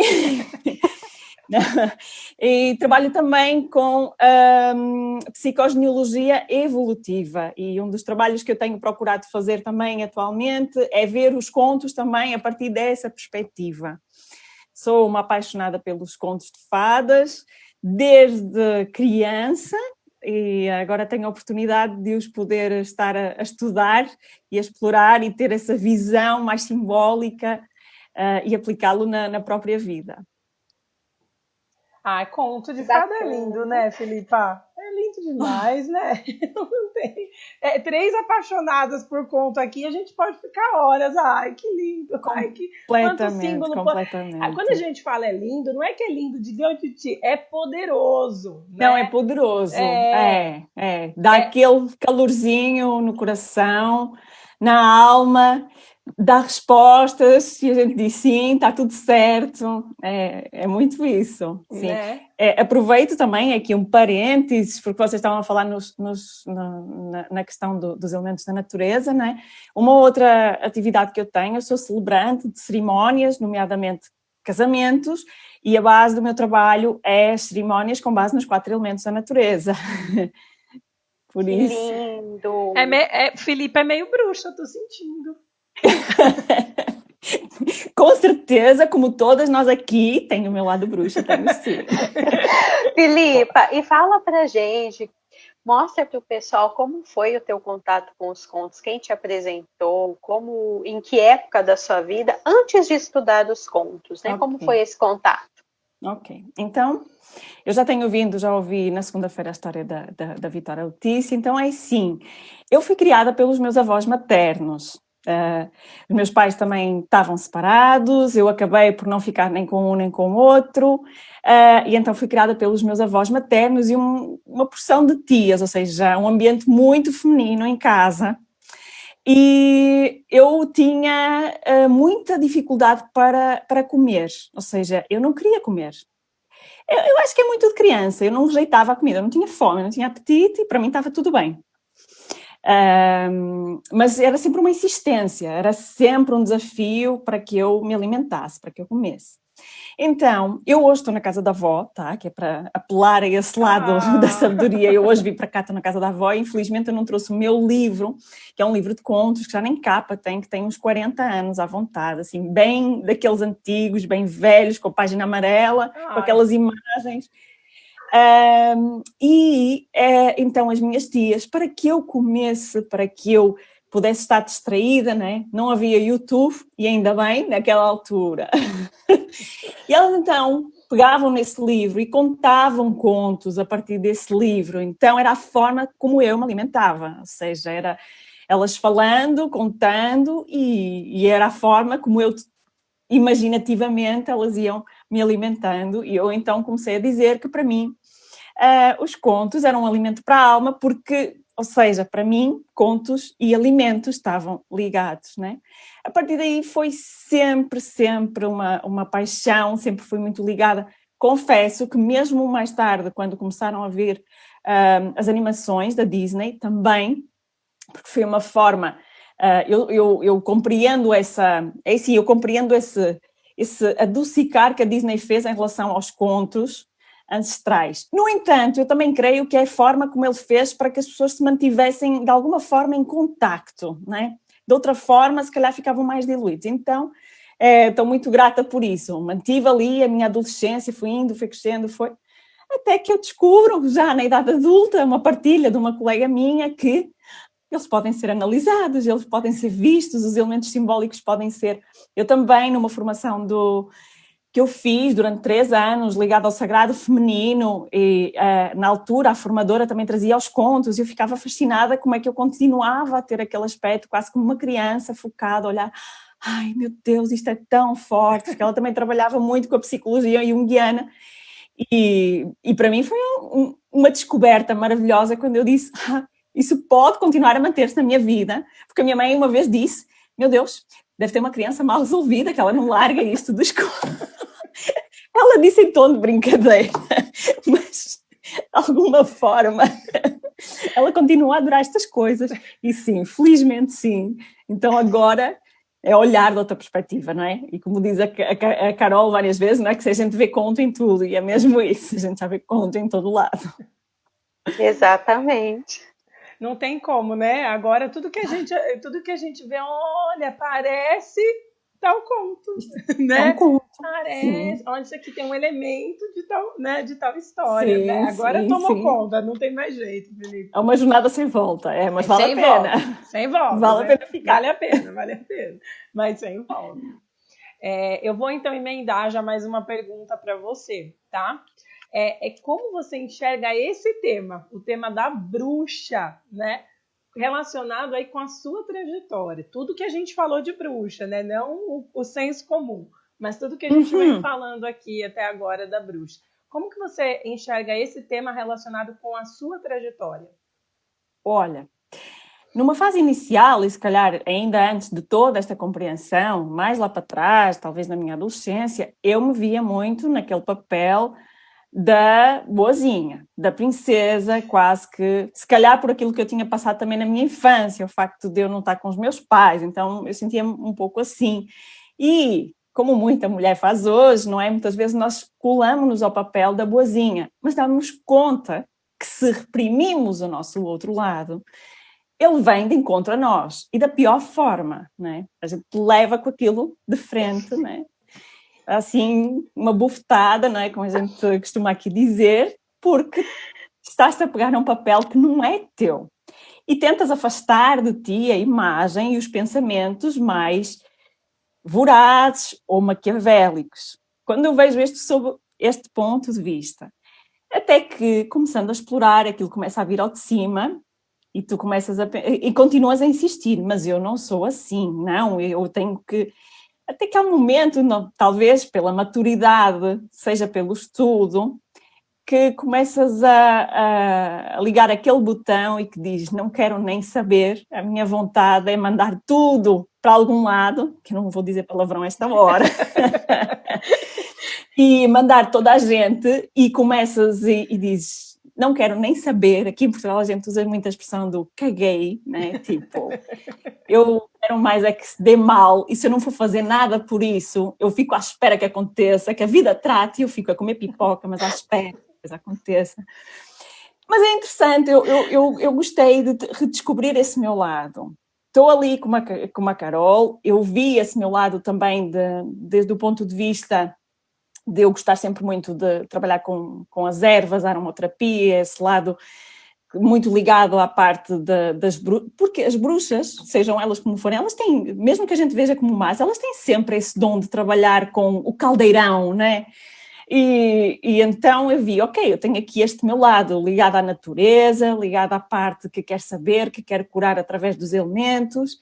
E trabalho também com psicogenealogia evolutiva, e um dos trabalhos que eu tenho procurado fazer também atualmente é ver os contos também a partir dessa perspectiva. Sou uma apaixonada pelos contos de fadas desde criança e agora tenho a oportunidade de os poder estar a estudar e a explorar e ter essa visão mais simbólica e aplicá-lo na própria vida. Ai, conto de fada é lindo, né, Filipa? É lindo demais, né? Não tem. Três apaixonadas por conto aqui, a gente pode ficar horas. Ai, que lindo. Ai, que quanto símbolo. Completamente. Quando a gente fala é lindo, não é que é lindo de Deus de ti, é poderoso. Né? Não, é poderoso. Dá aquele calorzinho no coração, na alma. Dá respostas e a gente diz sim, está tudo certo, é muito isso. Sim. Né? Aproveito também aqui um parênteses, porque vocês estavam a falar na questão dos elementos da natureza, né? Uma outra atividade que eu tenho, eu sou celebrante de cerimónias, nomeadamente casamentos, e a base do meu trabalho é as cerimónias com base nos 4 elementos da natureza. Por isso. Lindo! Filipe é meio bruxa, eu tô sentindo. Com certeza, como todas nós aqui, tem o meu lado bruxa, tenho sim. Filipa, e fala pra gente, mostra para o pessoal como foi o teu contato com os contos, quem te apresentou, em que época da sua vida, antes de estudar os contos, né? Okay. Como foi esse contato? Ok, então, eu já ouvi na segunda-feira a história da Vitória Letícia, então é assim, eu fui criada pelos meus avós maternos. Os meus pais também estavam separados, eu acabei por não ficar nem com um nem com o outro, e então fui criada pelos meus avós maternos e uma porção de tias, ou seja, um ambiente muito feminino em casa. E eu tinha muita dificuldade para comer, ou seja, eu não queria comer. Eu acho que é muito de criança, eu não rejeitava a comida, eu não tinha fome, eu não tinha apetite e para mim estava tudo bem. Mas era sempre uma insistência, era sempre um desafio para que eu me alimentasse, para que eu comesse. Então, eu hoje estou na casa da avó, tá? Que é para apelar a esse lado da sabedoria. Eu hoje vim para cá, estou na casa da avó e infelizmente eu não trouxe o meu livro, que é um livro de contos, que já nem capa tem, que tem uns 40 anos à vontade, assim, bem daqueles antigos, bem velhos, com a página amarela, com aquelas imagens. Então as minhas tias, para que eu comesse, para que eu pudesse estar distraída, né? Não havia YouTube, e ainda bem, naquela altura. E elas então pegavam nesse livro e contavam contos a partir desse livro, então era a forma como eu me alimentava, ou seja, era elas falando, contando, e era a forma como eu imaginativamente elas iam me alimentando, e eu então comecei a dizer que para mim os contos eram um alimento para a alma, porque, ou seja, para mim, contos e alimentos estavam ligados, né? A partir daí foi sempre uma paixão, sempre fui muito ligada. Confesso que mesmo mais tarde, quando começaram a ver as animações da Disney, também, porque foi uma forma, eu compreendo eu compreendo esse adocicar que a Disney fez em relação aos contos ancestrais. No entanto, eu também creio que é a forma como ele fez para que as pessoas se mantivessem de alguma forma em contacto, né? de outra forma, se calhar ficavam mais diluídos. Então, estou muito grata por isso. Mantive ali a minha adolescência, fui indo, fui crescendo, até que eu descubro, já na idade adulta, uma partilha de uma colega minha que eles podem ser analisados, eles podem ser vistos, os elementos simbólicos podem ser... Eu também, numa formação que eu fiz durante 3 anos, ligada ao sagrado feminino, e na altura a formadora também trazia os contos, e eu ficava fascinada como é que eu continuava a ter aquele aspecto, quase como uma criança focada, a olhar, ai meu Deus, isto é tão forte, porque ela também trabalhava muito com a psicologia junguiana, e para mim foi uma descoberta maravilhosa quando eu disse, isso pode continuar a manter-se na minha vida, porque a minha mãe uma vez disse, meu Deus, deve ter uma criança mal resolvida, que ela não larga isto da escola. Ela disse em tom de brincadeira, mas de alguma forma ela continua a adorar estas coisas. E sim, felizmente sim. Então agora é olhar de outra perspectiva, não é? E como diz a Carol várias vezes, não é? Que se a gente vê conto em tudo, e é mesmo isso, a gente já vê conto em todo lado. Exatamente. Não tem como, né? Agora tudo que a gente vê, olha, parece tal conto, né? É um conto. Parece, olha, isso aqui tem um elemento de tal história, Sim, né? Agora sim, tomou sim. conta, não tem mais jeito, Felipe. É uma jornada sem volta, mas vale a pena. Sem volta. Vale a pena ficar. Vale a pena, mas sem volta. Eu vou então emendar já mais uma pergunta para você, tá? Como você enxerga esse tema, o tema da bruxa, né? Relacionado aí com a sua trajetória. Tudo que a gente falou de bruxa, né? Não o senso comum, mas tudo que a gente vem falando aqui até agora da bruxa. Como que você enxerga esse tema relacionado com a sua trajetória? Olha, numa fase inicial, e se calhar ainda antes de toda esta compreensão, mais lá para trás, talvez na minha adolescência, eu me via muito naquele papel da boazinha, da princesa, quase que, se calhar por aquilo que eu tinha passado também na minha infância, o facto de eu não estar com os meus pais, então eu sentia-me um pouco assim. E, como muita mulher faz hoje, não é? Muitas vezes nós colamos-nos ao papel da boazinha, mas damos conta que se reprimimos o nosso outro lado, ele vem de encontro a nós, e da pior forma, não é? A gente leva com aquilo de frente, não é? Assim, uma bufetada, não é? Como a gente costuma aqui dizer, porque estás-te a pegar num papel que não é teu. E tentas afastar de ti a imagem e os pensamentos mais vorazes ou maquiavélicos. Quando eu vejo isto sob este ponto de vista, até que, começando a explorar, aquilo começa a vir ao de cima e tu começas e continuas a insistir, mas eu não sou assim, não, eu tenho que... Até que há um momento, talvez pela maturidade, seja pelo estudo, que começas a ligar aquele botão e que diz, não quero nem saber, a minha vontade é mandar tudo para algum lado, que eu não vou dizer palavrão a esta hora, e mandar toda a gente, e começas e dizes, não quero nem saber. Aqui em Portugal a gente usa muita expressão do caguei, né? Tipo, eu quero mais é que se dê mal, e se eu não for fazer nada por isso, eu fico à espera que aconteça, que a vida trate, e eu fico a comer pipoca, mas à espera que a coisa aconteça. Mas é interessante, eu gostei de redescobrir esse meu lado. Estou ali com a Carol, eu vi esse meu lado também desde o ponto de vista de eu gostar sempre muito de trabalhar com as ervas, a aromaterapia, esse lado muito ligado à parte das bruxas, porque as bruxas, sejam elas como forem, elas têm, mesmo que a gente veja como más, elas têm sempre esse dom de trabalhar com o caldeirão, né? E então eu vi, ok, eu tenho aqui este meu lado ligado à natureza, ligado à parte que quer saber, que quer curar através dos elementos,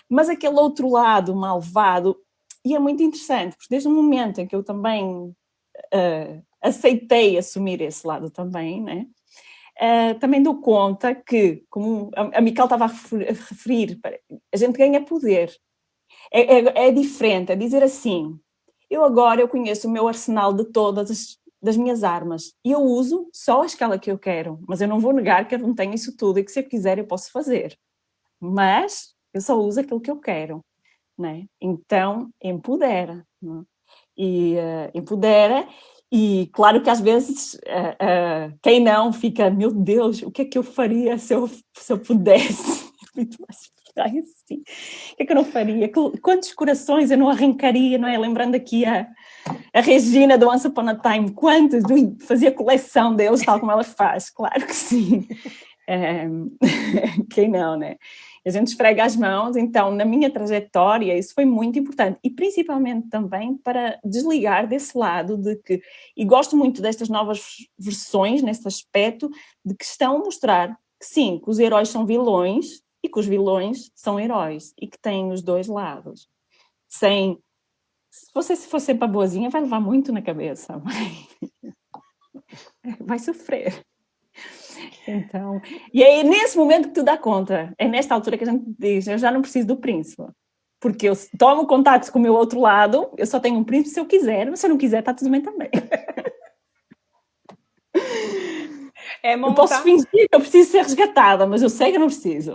mas aquele outro lado malvado, e é muito interessante, porque desde o momento em que eu também aceitei assumir esse lado também, né? Também dou conta que, como a Mical estava a referir, a gente ganha poder. É diferente, é dizer assim, eu conheço o meu arsenal de todas das minhas armas e eu uso só a escala que eu quero, mas eu não vou negar que eu não tenho isso tudo e que se eu quiser eu posso fazer. Mas eu só uso aquilo que eu quero, né? Então, empodera. Né? E empodera. E claro que às vezes quem não fica, meu Deus, o que é que eu faria se eu pudesse? Ai, sim. O que é que eu não faria? Quantos corações eu não arrancaria, não é? Lembrando aqui a Regina do Once Upon a Time, quantos? Fazia coleção deles, tal como ela faz, claro que sim. Quem não, né? A gente esfrega as mãos, então, na minha trajetória, isso foi muito importante. E principalmente também para desligar desse lado de que, e gosto muito destas novas versões, nesse aspecto, de que estão a mostrar que sim, que os heróis são vilões e que os vilões são heróis e que têm os dois lados. Se você for sempre a boazinha, vai levar muito na cabeça. Vai sofrer. Então, e é nesse momento que tu dá conta, é nesta altura que a gente diz, eu já não preciso do príncipe, porque eu tomo contato com o meu outro lado, eu só tenho um príncipe se eu quiser, mas se eu não quiser está tudo bem também. Eu posso fingir que eu preciso ser resgatada, mas eu sei que eu não preciso.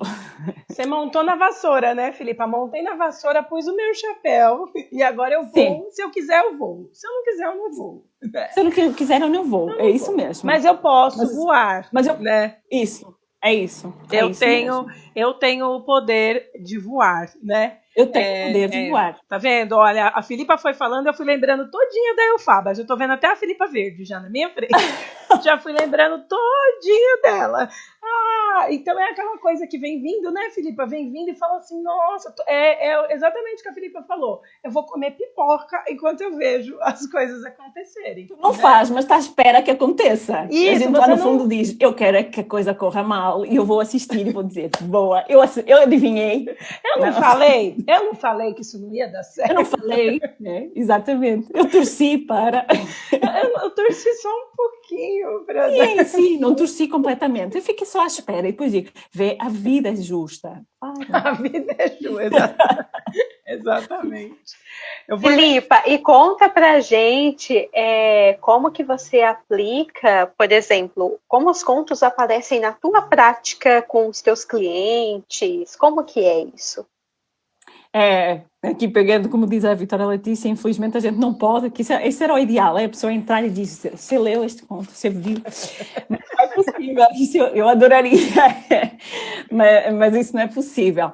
Você montou na vassoura, né, Filipa? Montei na vassoura, pus o meu chapéu e agora eu vou. Sim. Se eu quiser, eu vou. Se eu não quiser, eu não vou. Se eu não quiser, eu não vou. É isso mesmo. Mas eu posso voar. Mas eu, né? Isso. É isso. Eu tenho o poder de voar, né? Eu tenho o poder de voar. Tá vendo? Olha, a Filipa foi falando, eu fui lembrando todinha da Elfaba. Já tô vendo até a Filipa Verde já na minha frente. Já fui lembrando todinho dela. Então é aquela coisa que vem vindo, né, Filipa? Vem vindo e fala assim, nossa, é exatamente o que a Filipa falou. Eu vou comer pipoca enquanto eu vejo as coisas acontecerem. Tu não faz, mas está à espera que aconteça. Isso, a gente lá no fundo diz, eu quero que a coisa corra mal e eu vou assistir e vou dizer, boa, eu adivinhei. Eu não falei que isso não ia dar certo. Eu não falei, né? Exatamente. Eu torci para... eu torci só um pouquinho. Sim, não torci completamente. Eu fiquei só à espera e depois digo, a vida é justa. A vida é justa, exatamente. Filipa, e conta pra gente como que você aplica, por exemplo, como os contos aparecem na tua prática com os teus clientes, como que é isso? Aqui pegando, como diz a Vitória Letícia, infelizmente a gente não pode, que isso era o ideal, é a pessoa entrar e dizer, você leu este conto, você viu, mas não é possível, isso eu adoraria, mas isso não é possível.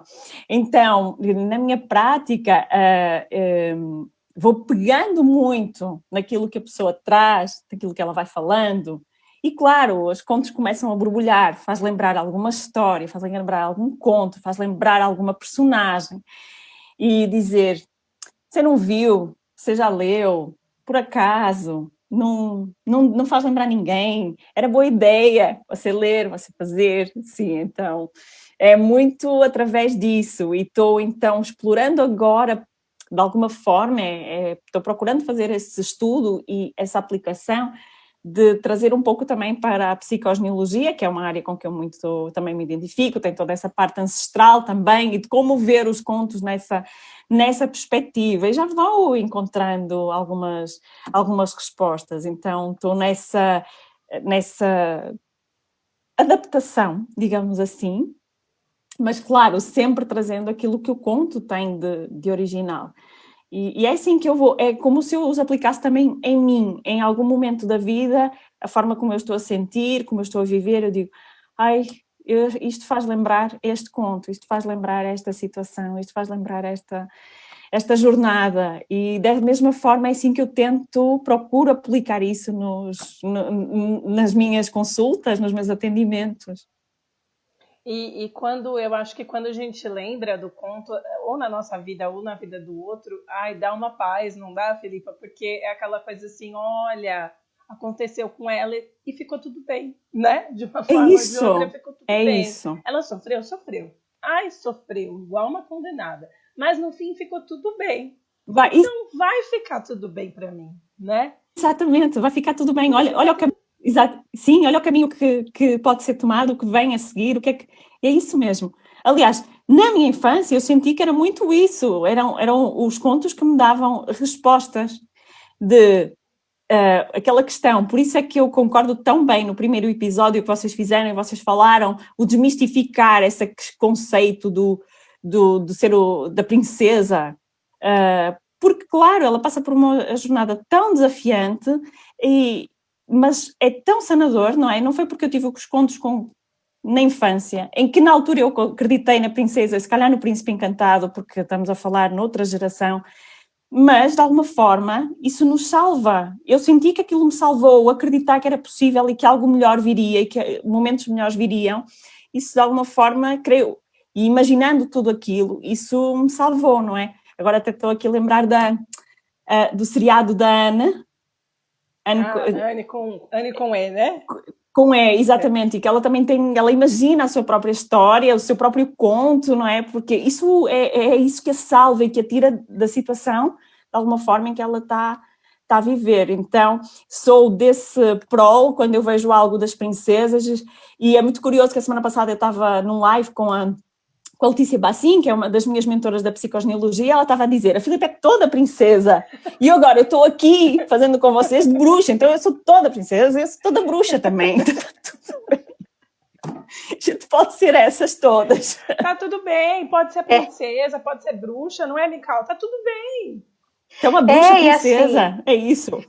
Então, na minha prática, vou pegando muito naquilo que a pessoa traz, naquilo que ela vai falando, e claro, os contos começam a borbulhar, faz lembrar alguma história, faz lembrar algum conto, faz lembrar alguma personagem, e dizer, você não viu, você já leu, por acaso, não faz lembrar ninguém, era boa ideia você ler, você fazer, sim, então é muito através disso e estou então explorando agora, de alguma forma, estou procurando fazer esse estudo e essa aplicação de trazer um pouco também para a psicogenealogia, que é uma área com que eu muito também me identifico, tem toda essa parte ancestral também, e de como ver os contos nessa perspectiva, e já vou encontrando algumas respostas, então estou nessa adaptação, digamos assim, mas claro, sempre trazendo aquilo que o conto tem de original. E é assim que eu vou, é como se eu os aplicasse também em mim, em algum momento da vida, a forma como eu estou a sentir, como eu estou a viver, eu digo, isto faz lembrar este conto, isto faz lembrar esta situação, isto faz lembrar esta jornada, e da mesma forma é assim que eu procuro aplicar isso nas minhas consultas, nos meus atendimentos. E eu acho que quando a gente lembra do conto, ou na nossa vida, ou na vida do outro, dá uma paz, não dá, Filipa? Porque é aquela coisa assim, olha, aconteceu com ela e ficou tudo bem, né? De uma forma ou de outra ficou tudo bem. Isso. Ela sofreu? Sofreu. Sofreu, igual uma condenada. Mas no fim ficou tudo bem. Então vai ficar tudo bem para mim, né? Exatamente, vai ficar tudo bem. Olha o caminho. Exato. Sim, olha o caminho que pode ser tomado, o que vem a seguir, o que é isso mesmo. Aliás, na minha infância eu senti que era muito isso, eram os contos que me davam respostas de aquela questão. Por isso é que eu concordo tão bem no primeiro episódio que vocês fizeram e vocês falaram, o desmistificar esse conceito de ser da princesa, porque claro, ela passa por uma jornada tão desafiante mas é tão sanador, não é? Não foi porque eu tive os contos na infância, em que na altura eu acreditei na princesa, se calhar no príncipe encantado, porque estamos a falar noutra geração, mas de alguma forma isso nos salva. Eu senti que aquilo me salvou, acreditar que era possível e que algo melhor viria e que momentos melhores viriam, isso de alguma forma, creio, e imaginando tudo aquilo, isso me salvou, não é? Agora até estou aqui a lembrar do seriado da Anne. Anne com E, né? Com exatamente, e que ela também ela imagina a sua própria história, o seu próprio conto, não é? Porque isso é isso que a salva e que a tira da situação, de alguma forma em que ela está a viver. Então, sou desse prol quando eu vejo algo das princesas, e é muito curioso que a semana passada eu estava num live com a Letícia Bassin, que é uma das minhas mentoras da psicogenealogia, ela estava a dizer, a Filipe é toda princesa, e agora eu estou aqui fazendo com vocês de bruxa, então eu sou toda princesa, eu sou toda bruxa também. A gente pode ser essas todas. Tá tudo bem, pode ser princesa, pode ser bruxa, não é, Mical? Tá tudo bem. É uma bruxa princesa, assim, é isso.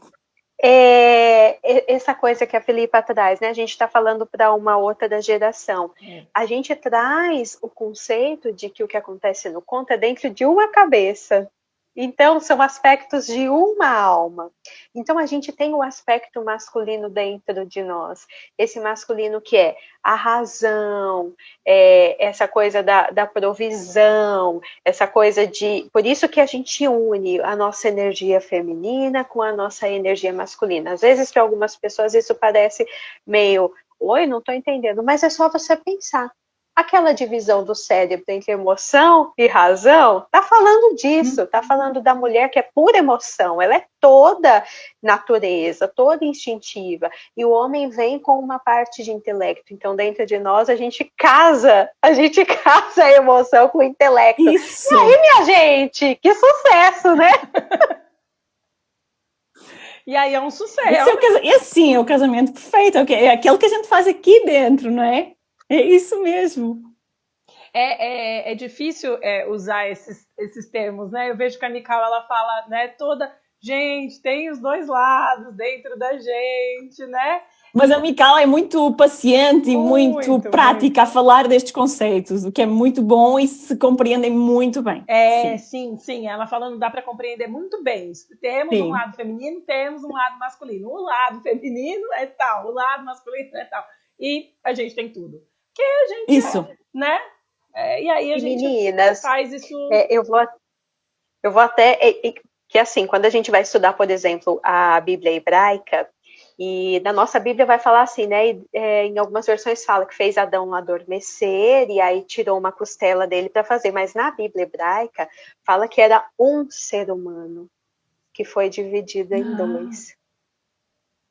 Essa coisa que a Filipa traz, né? A gente está falando para uma outra geração. A gente traz o conceito de que o que acontece no conto é dentro de uma cabeça. Então, são aspectos de uma alma. Então, a gente tem o aspecto masculino dentro de nós. Esse masculino que é a razão, essa coisa da provisão, essa coisa de... Por isso que a gente une a nossa energia feminina com a nossa energia masculina. Às vezes, para algumas pessoas, isso parece meio... Oi, não estou entendendo. Mas é só você pensar. Aquela divisão do cérebro entre emoção e razão, tá falando disso, tá falando da mulher que é pura emoção, ela é toda natureza, toda instintiva, e o homem vem com uma parte de intelecto. Então, dentro de nós, a gente casa a emoção com o intelecto. Isso. E aí, minha gente, que sucesso, né? E aí é um sucesso. E assim, é o casamento perfeito, é aquele que a gente faz aqui dentro, não é? É isso mesmo. É difícil usar esses termos, né? Eu vejo que a Mical, ela fala, né, toda... Gente, tem os dois lados dentro da gente, né? Mas a Mical é muito paciente e muito prática a falar destes conceitos, o que é muito bom e se compreendem muito bem. Sim. Ela falando, dá para compreender muito bem. Temos um lado feminino, temos um lado masculino. O lado feminino é tal, o lado masculino é tal. E a gente tem tudo. Que a gente né? E aí a gente meninas, faz isso... eu vou até... que assim, quando a gente vai estudar, por exemplo, a Bíblia hebraica, e na nossa Bíblia vai falar assim, né? Em algumas versões fala que fez Adão adormecer e aí tirou uma costela dele para fazer, mas na Bíblia hebraica fala que era um ser humano que foi dividido em dois.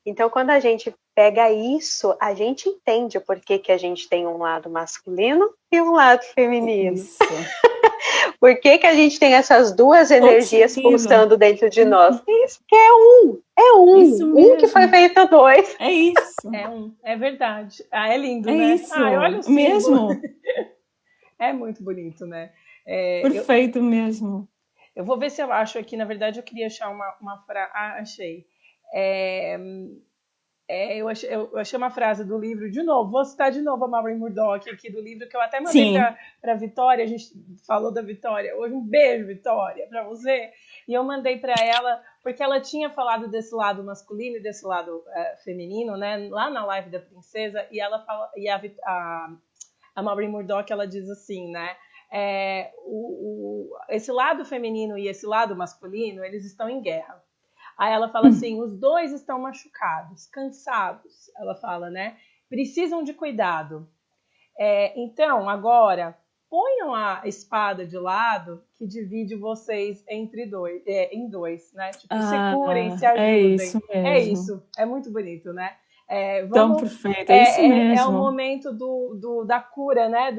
Então, quando a gente pega isso, a gente entende o porquê que a gente tem um lado masculino e um lado feminino. Isso. Por que a gente tem essas duas energias pulsando dentro de nós? Isso, porque é um que foi feito dois. É isso. É verdade. É lindo, né? Isso. Olha o mesmo. É muito bonito, né? Perfeito mesmo. Eu vou ver se eu acho aqui, na verdade eu queria achar uma frase. Achei. Eu achei uma frase do livro, de novo, vou citar de novo a Maureen Murdock aqui do livro, que eu até mandei para a Vitória, a gente falou da Vitória hoje, um beijo, Vitória, para você, e eu mandei para ela, porque ela tinha falado desse lado masculino e desse lado feminino, né, lá na live da princesa, e ela fala, e a Maureen Murdock, ela diz assim, né, esse lado feminino e esse lado masculino, eles estão em guerra. Aí ela fala assim, os dois estão machucados, cansados, ela fala, né? Precisam de cuidado. Então, agora, ponham a espada de lado que divide vocês em dois, né? Tipo, se curem, se ajudem. É isso mesmo. É isso, é muito bonito, né? Tão perfeito, é isso mesmo. É o momento da cura, né?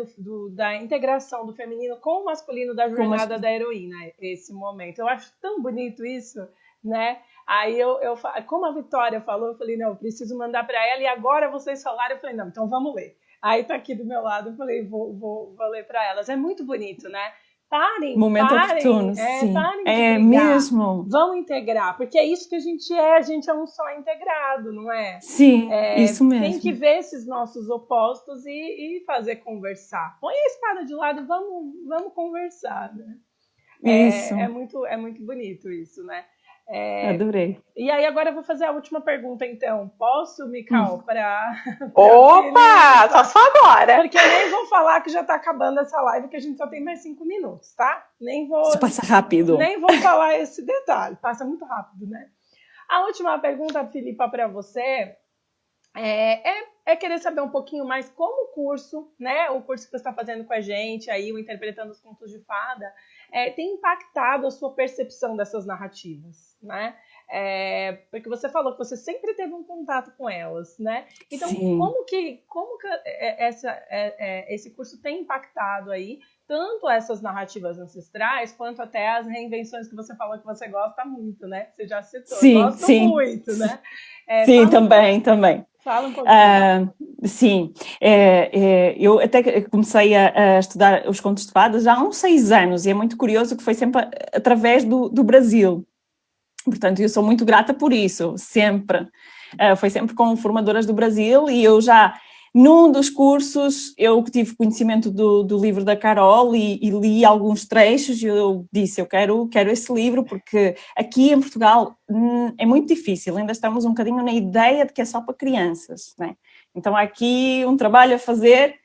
Da integração do feminino com o masculino da jornada da heroína, esse momento. Eu acho tão bonito isso, né? Aí como a Vitória falou, eu falei, não, eu preciso mandar para ela, e agora vocês falaram, eu falei, não, então vamos ler. Aí tá aqui do meu lado, eu falei, vou ler para elas. É muito bonito, né? Momento oportuno, sim. Parem de É brigar. mesmo. Vão integrar, porque é isso que a gente é um só integrado, não é? Sim, isso Tem que mesmo. ver esses nossos opostos e fazer conversar. Põe a espada de lado e vamos conversar, né? Isso, É muito bonito isso, né? adorei. E aí agora eu vou fazer a última pergunta, então. Posso, Mical, para Opa, só agora. porque eu nem vou falar que já está acabando essa live, que a gente só tem mais 5 minutos, tá? Isso passa rápido. Nem vou falar esse detalhe, passa muito rápido, né? A última pergunta, Filipa, para você é querer saber um pouquinho mais como o curso, né? O curso que você está fazendo com a gente, aí, o Interpretando os Contos de Fada, tem impactado a sua percepção dessas narrativas, né? Porque você falou que você sempre teve um contato com elas, né? Então, Sim. como que esse curso tem impactado aí tanto essas narrativas ancestrais, quanto até as reinvenções que você falou que você gosta muito, né? Você já citou, Sim, gosto sim. muito, né? Sim, também. Fala um pouquinho. Sim, eu até comecei a estudar os contos de fadas já há uns 6 anos, e é muito curioso que foi sempre através do Brasil. Portanto, eu sou muito grata por isso, sempre. Foi sempre com formadoras do Brasil, e eu já, num dos cursos, eu tive conhecimento do livro da Carol e li alguns trechos, e eu disse, eu quero esse livro, porque aqui em Portugal é muito difícil, ainda estamos um bocadinho na ideia de que é só para crianças, né? Então há aqui um trabalho a fazer,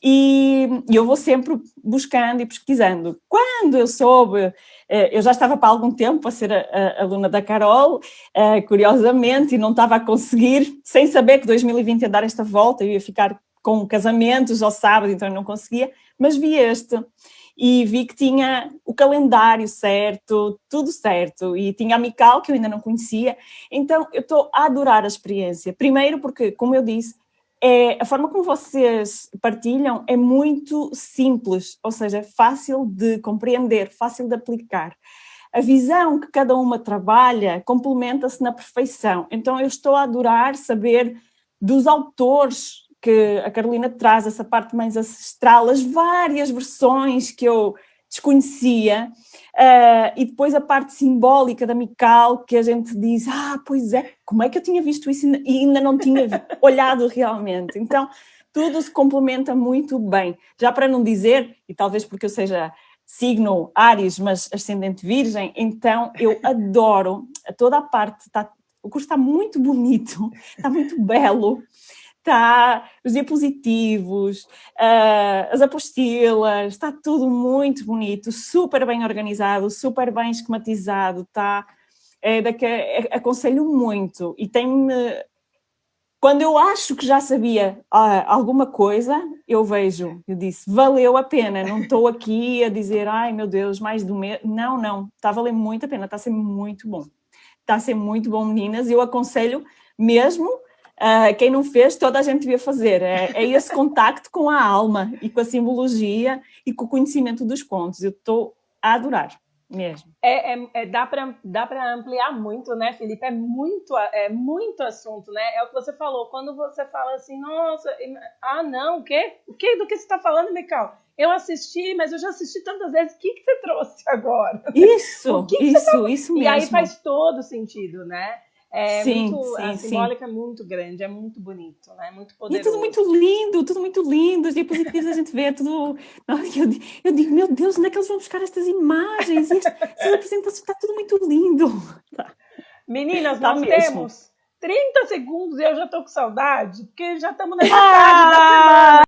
e eu vou sempre buscando e pesquisando. Quando eu soube, eu já estava para algum tempo a ser a aluna da Carol, curiosamente, e não estava a conseguir, sem saber que 2020 ia dar esta volta, eu ia ficar com casamentos ao sábado, então eu não conseguia, mas vi este. E vi que tinha o calendário certo, tudo certo, e tinha a Mical, que eu ainda não conhecia. Então eu estou a adorar a experiência. Primeiro porque, como eu disse, a forma como vocês partilham é muito simples, ou seja, é fácil de compreender, fácil de aplicar. A visão que cada uma trabalha complementa-se na perfeição. Então eu estou a adorar saber dos autores que a Carolina traz, essa parte mais ancestral, as várias versões que eu desconhecia, e depois a parte simbólica da Mical, que a gente diz, pois é, como é que eu tinha visto isso e ainda não tinha olhado realmente? Então, tudo se complementa muito bem. Já para não dizer, e talvez porque eu seja signo Áries, mas ascendente Virgem, então eu adoro toda a parte, o curso está muito bonito, está muito belo, está os diapositivos, as apostilas, está tudo muito bonito, super bem organizado, super bem esquematizado, aconselho muito, e tem-me... Quando eu acho que já sabia alguma coisa, eu disse, valeu a pena, não estou aqui a dizer, ai meu Deus, mais do mês. Não, está a valer muito a pena, está a ser muito bom. Está a ser muito bom, meninas, e eu aconselho mesmo, quem não fez, toda a gente devia fazer. É esse contacto com a alma e com a simbologia e com o conhecimento dos contos. Eu estou a adorar. Mesmo. Dá para ampliar muito, né, Filipe? É muito assunto, né? É o que você falou. Quando você fala assim, nossa, não, o quê? Do que você está falando, Mical? Eu assisti, mas eu já assisti tantas vezes. O que você trouxe agora? Isso mesmo. E aí faz todo sentido, né? A simbólica sim. É muito grande, é muito bonito, né? Muito poderoso. E é tudo muito lindo. Os diapositivos a gente vê tudo. Eu digo, meu Deus, onde é que eles vão buscar estas imagens? Essas apresentações, está tudo muito lindo. Meninas, nós temos 30 segundos e eu já estou com saudade, porque já estamos na metade da semana.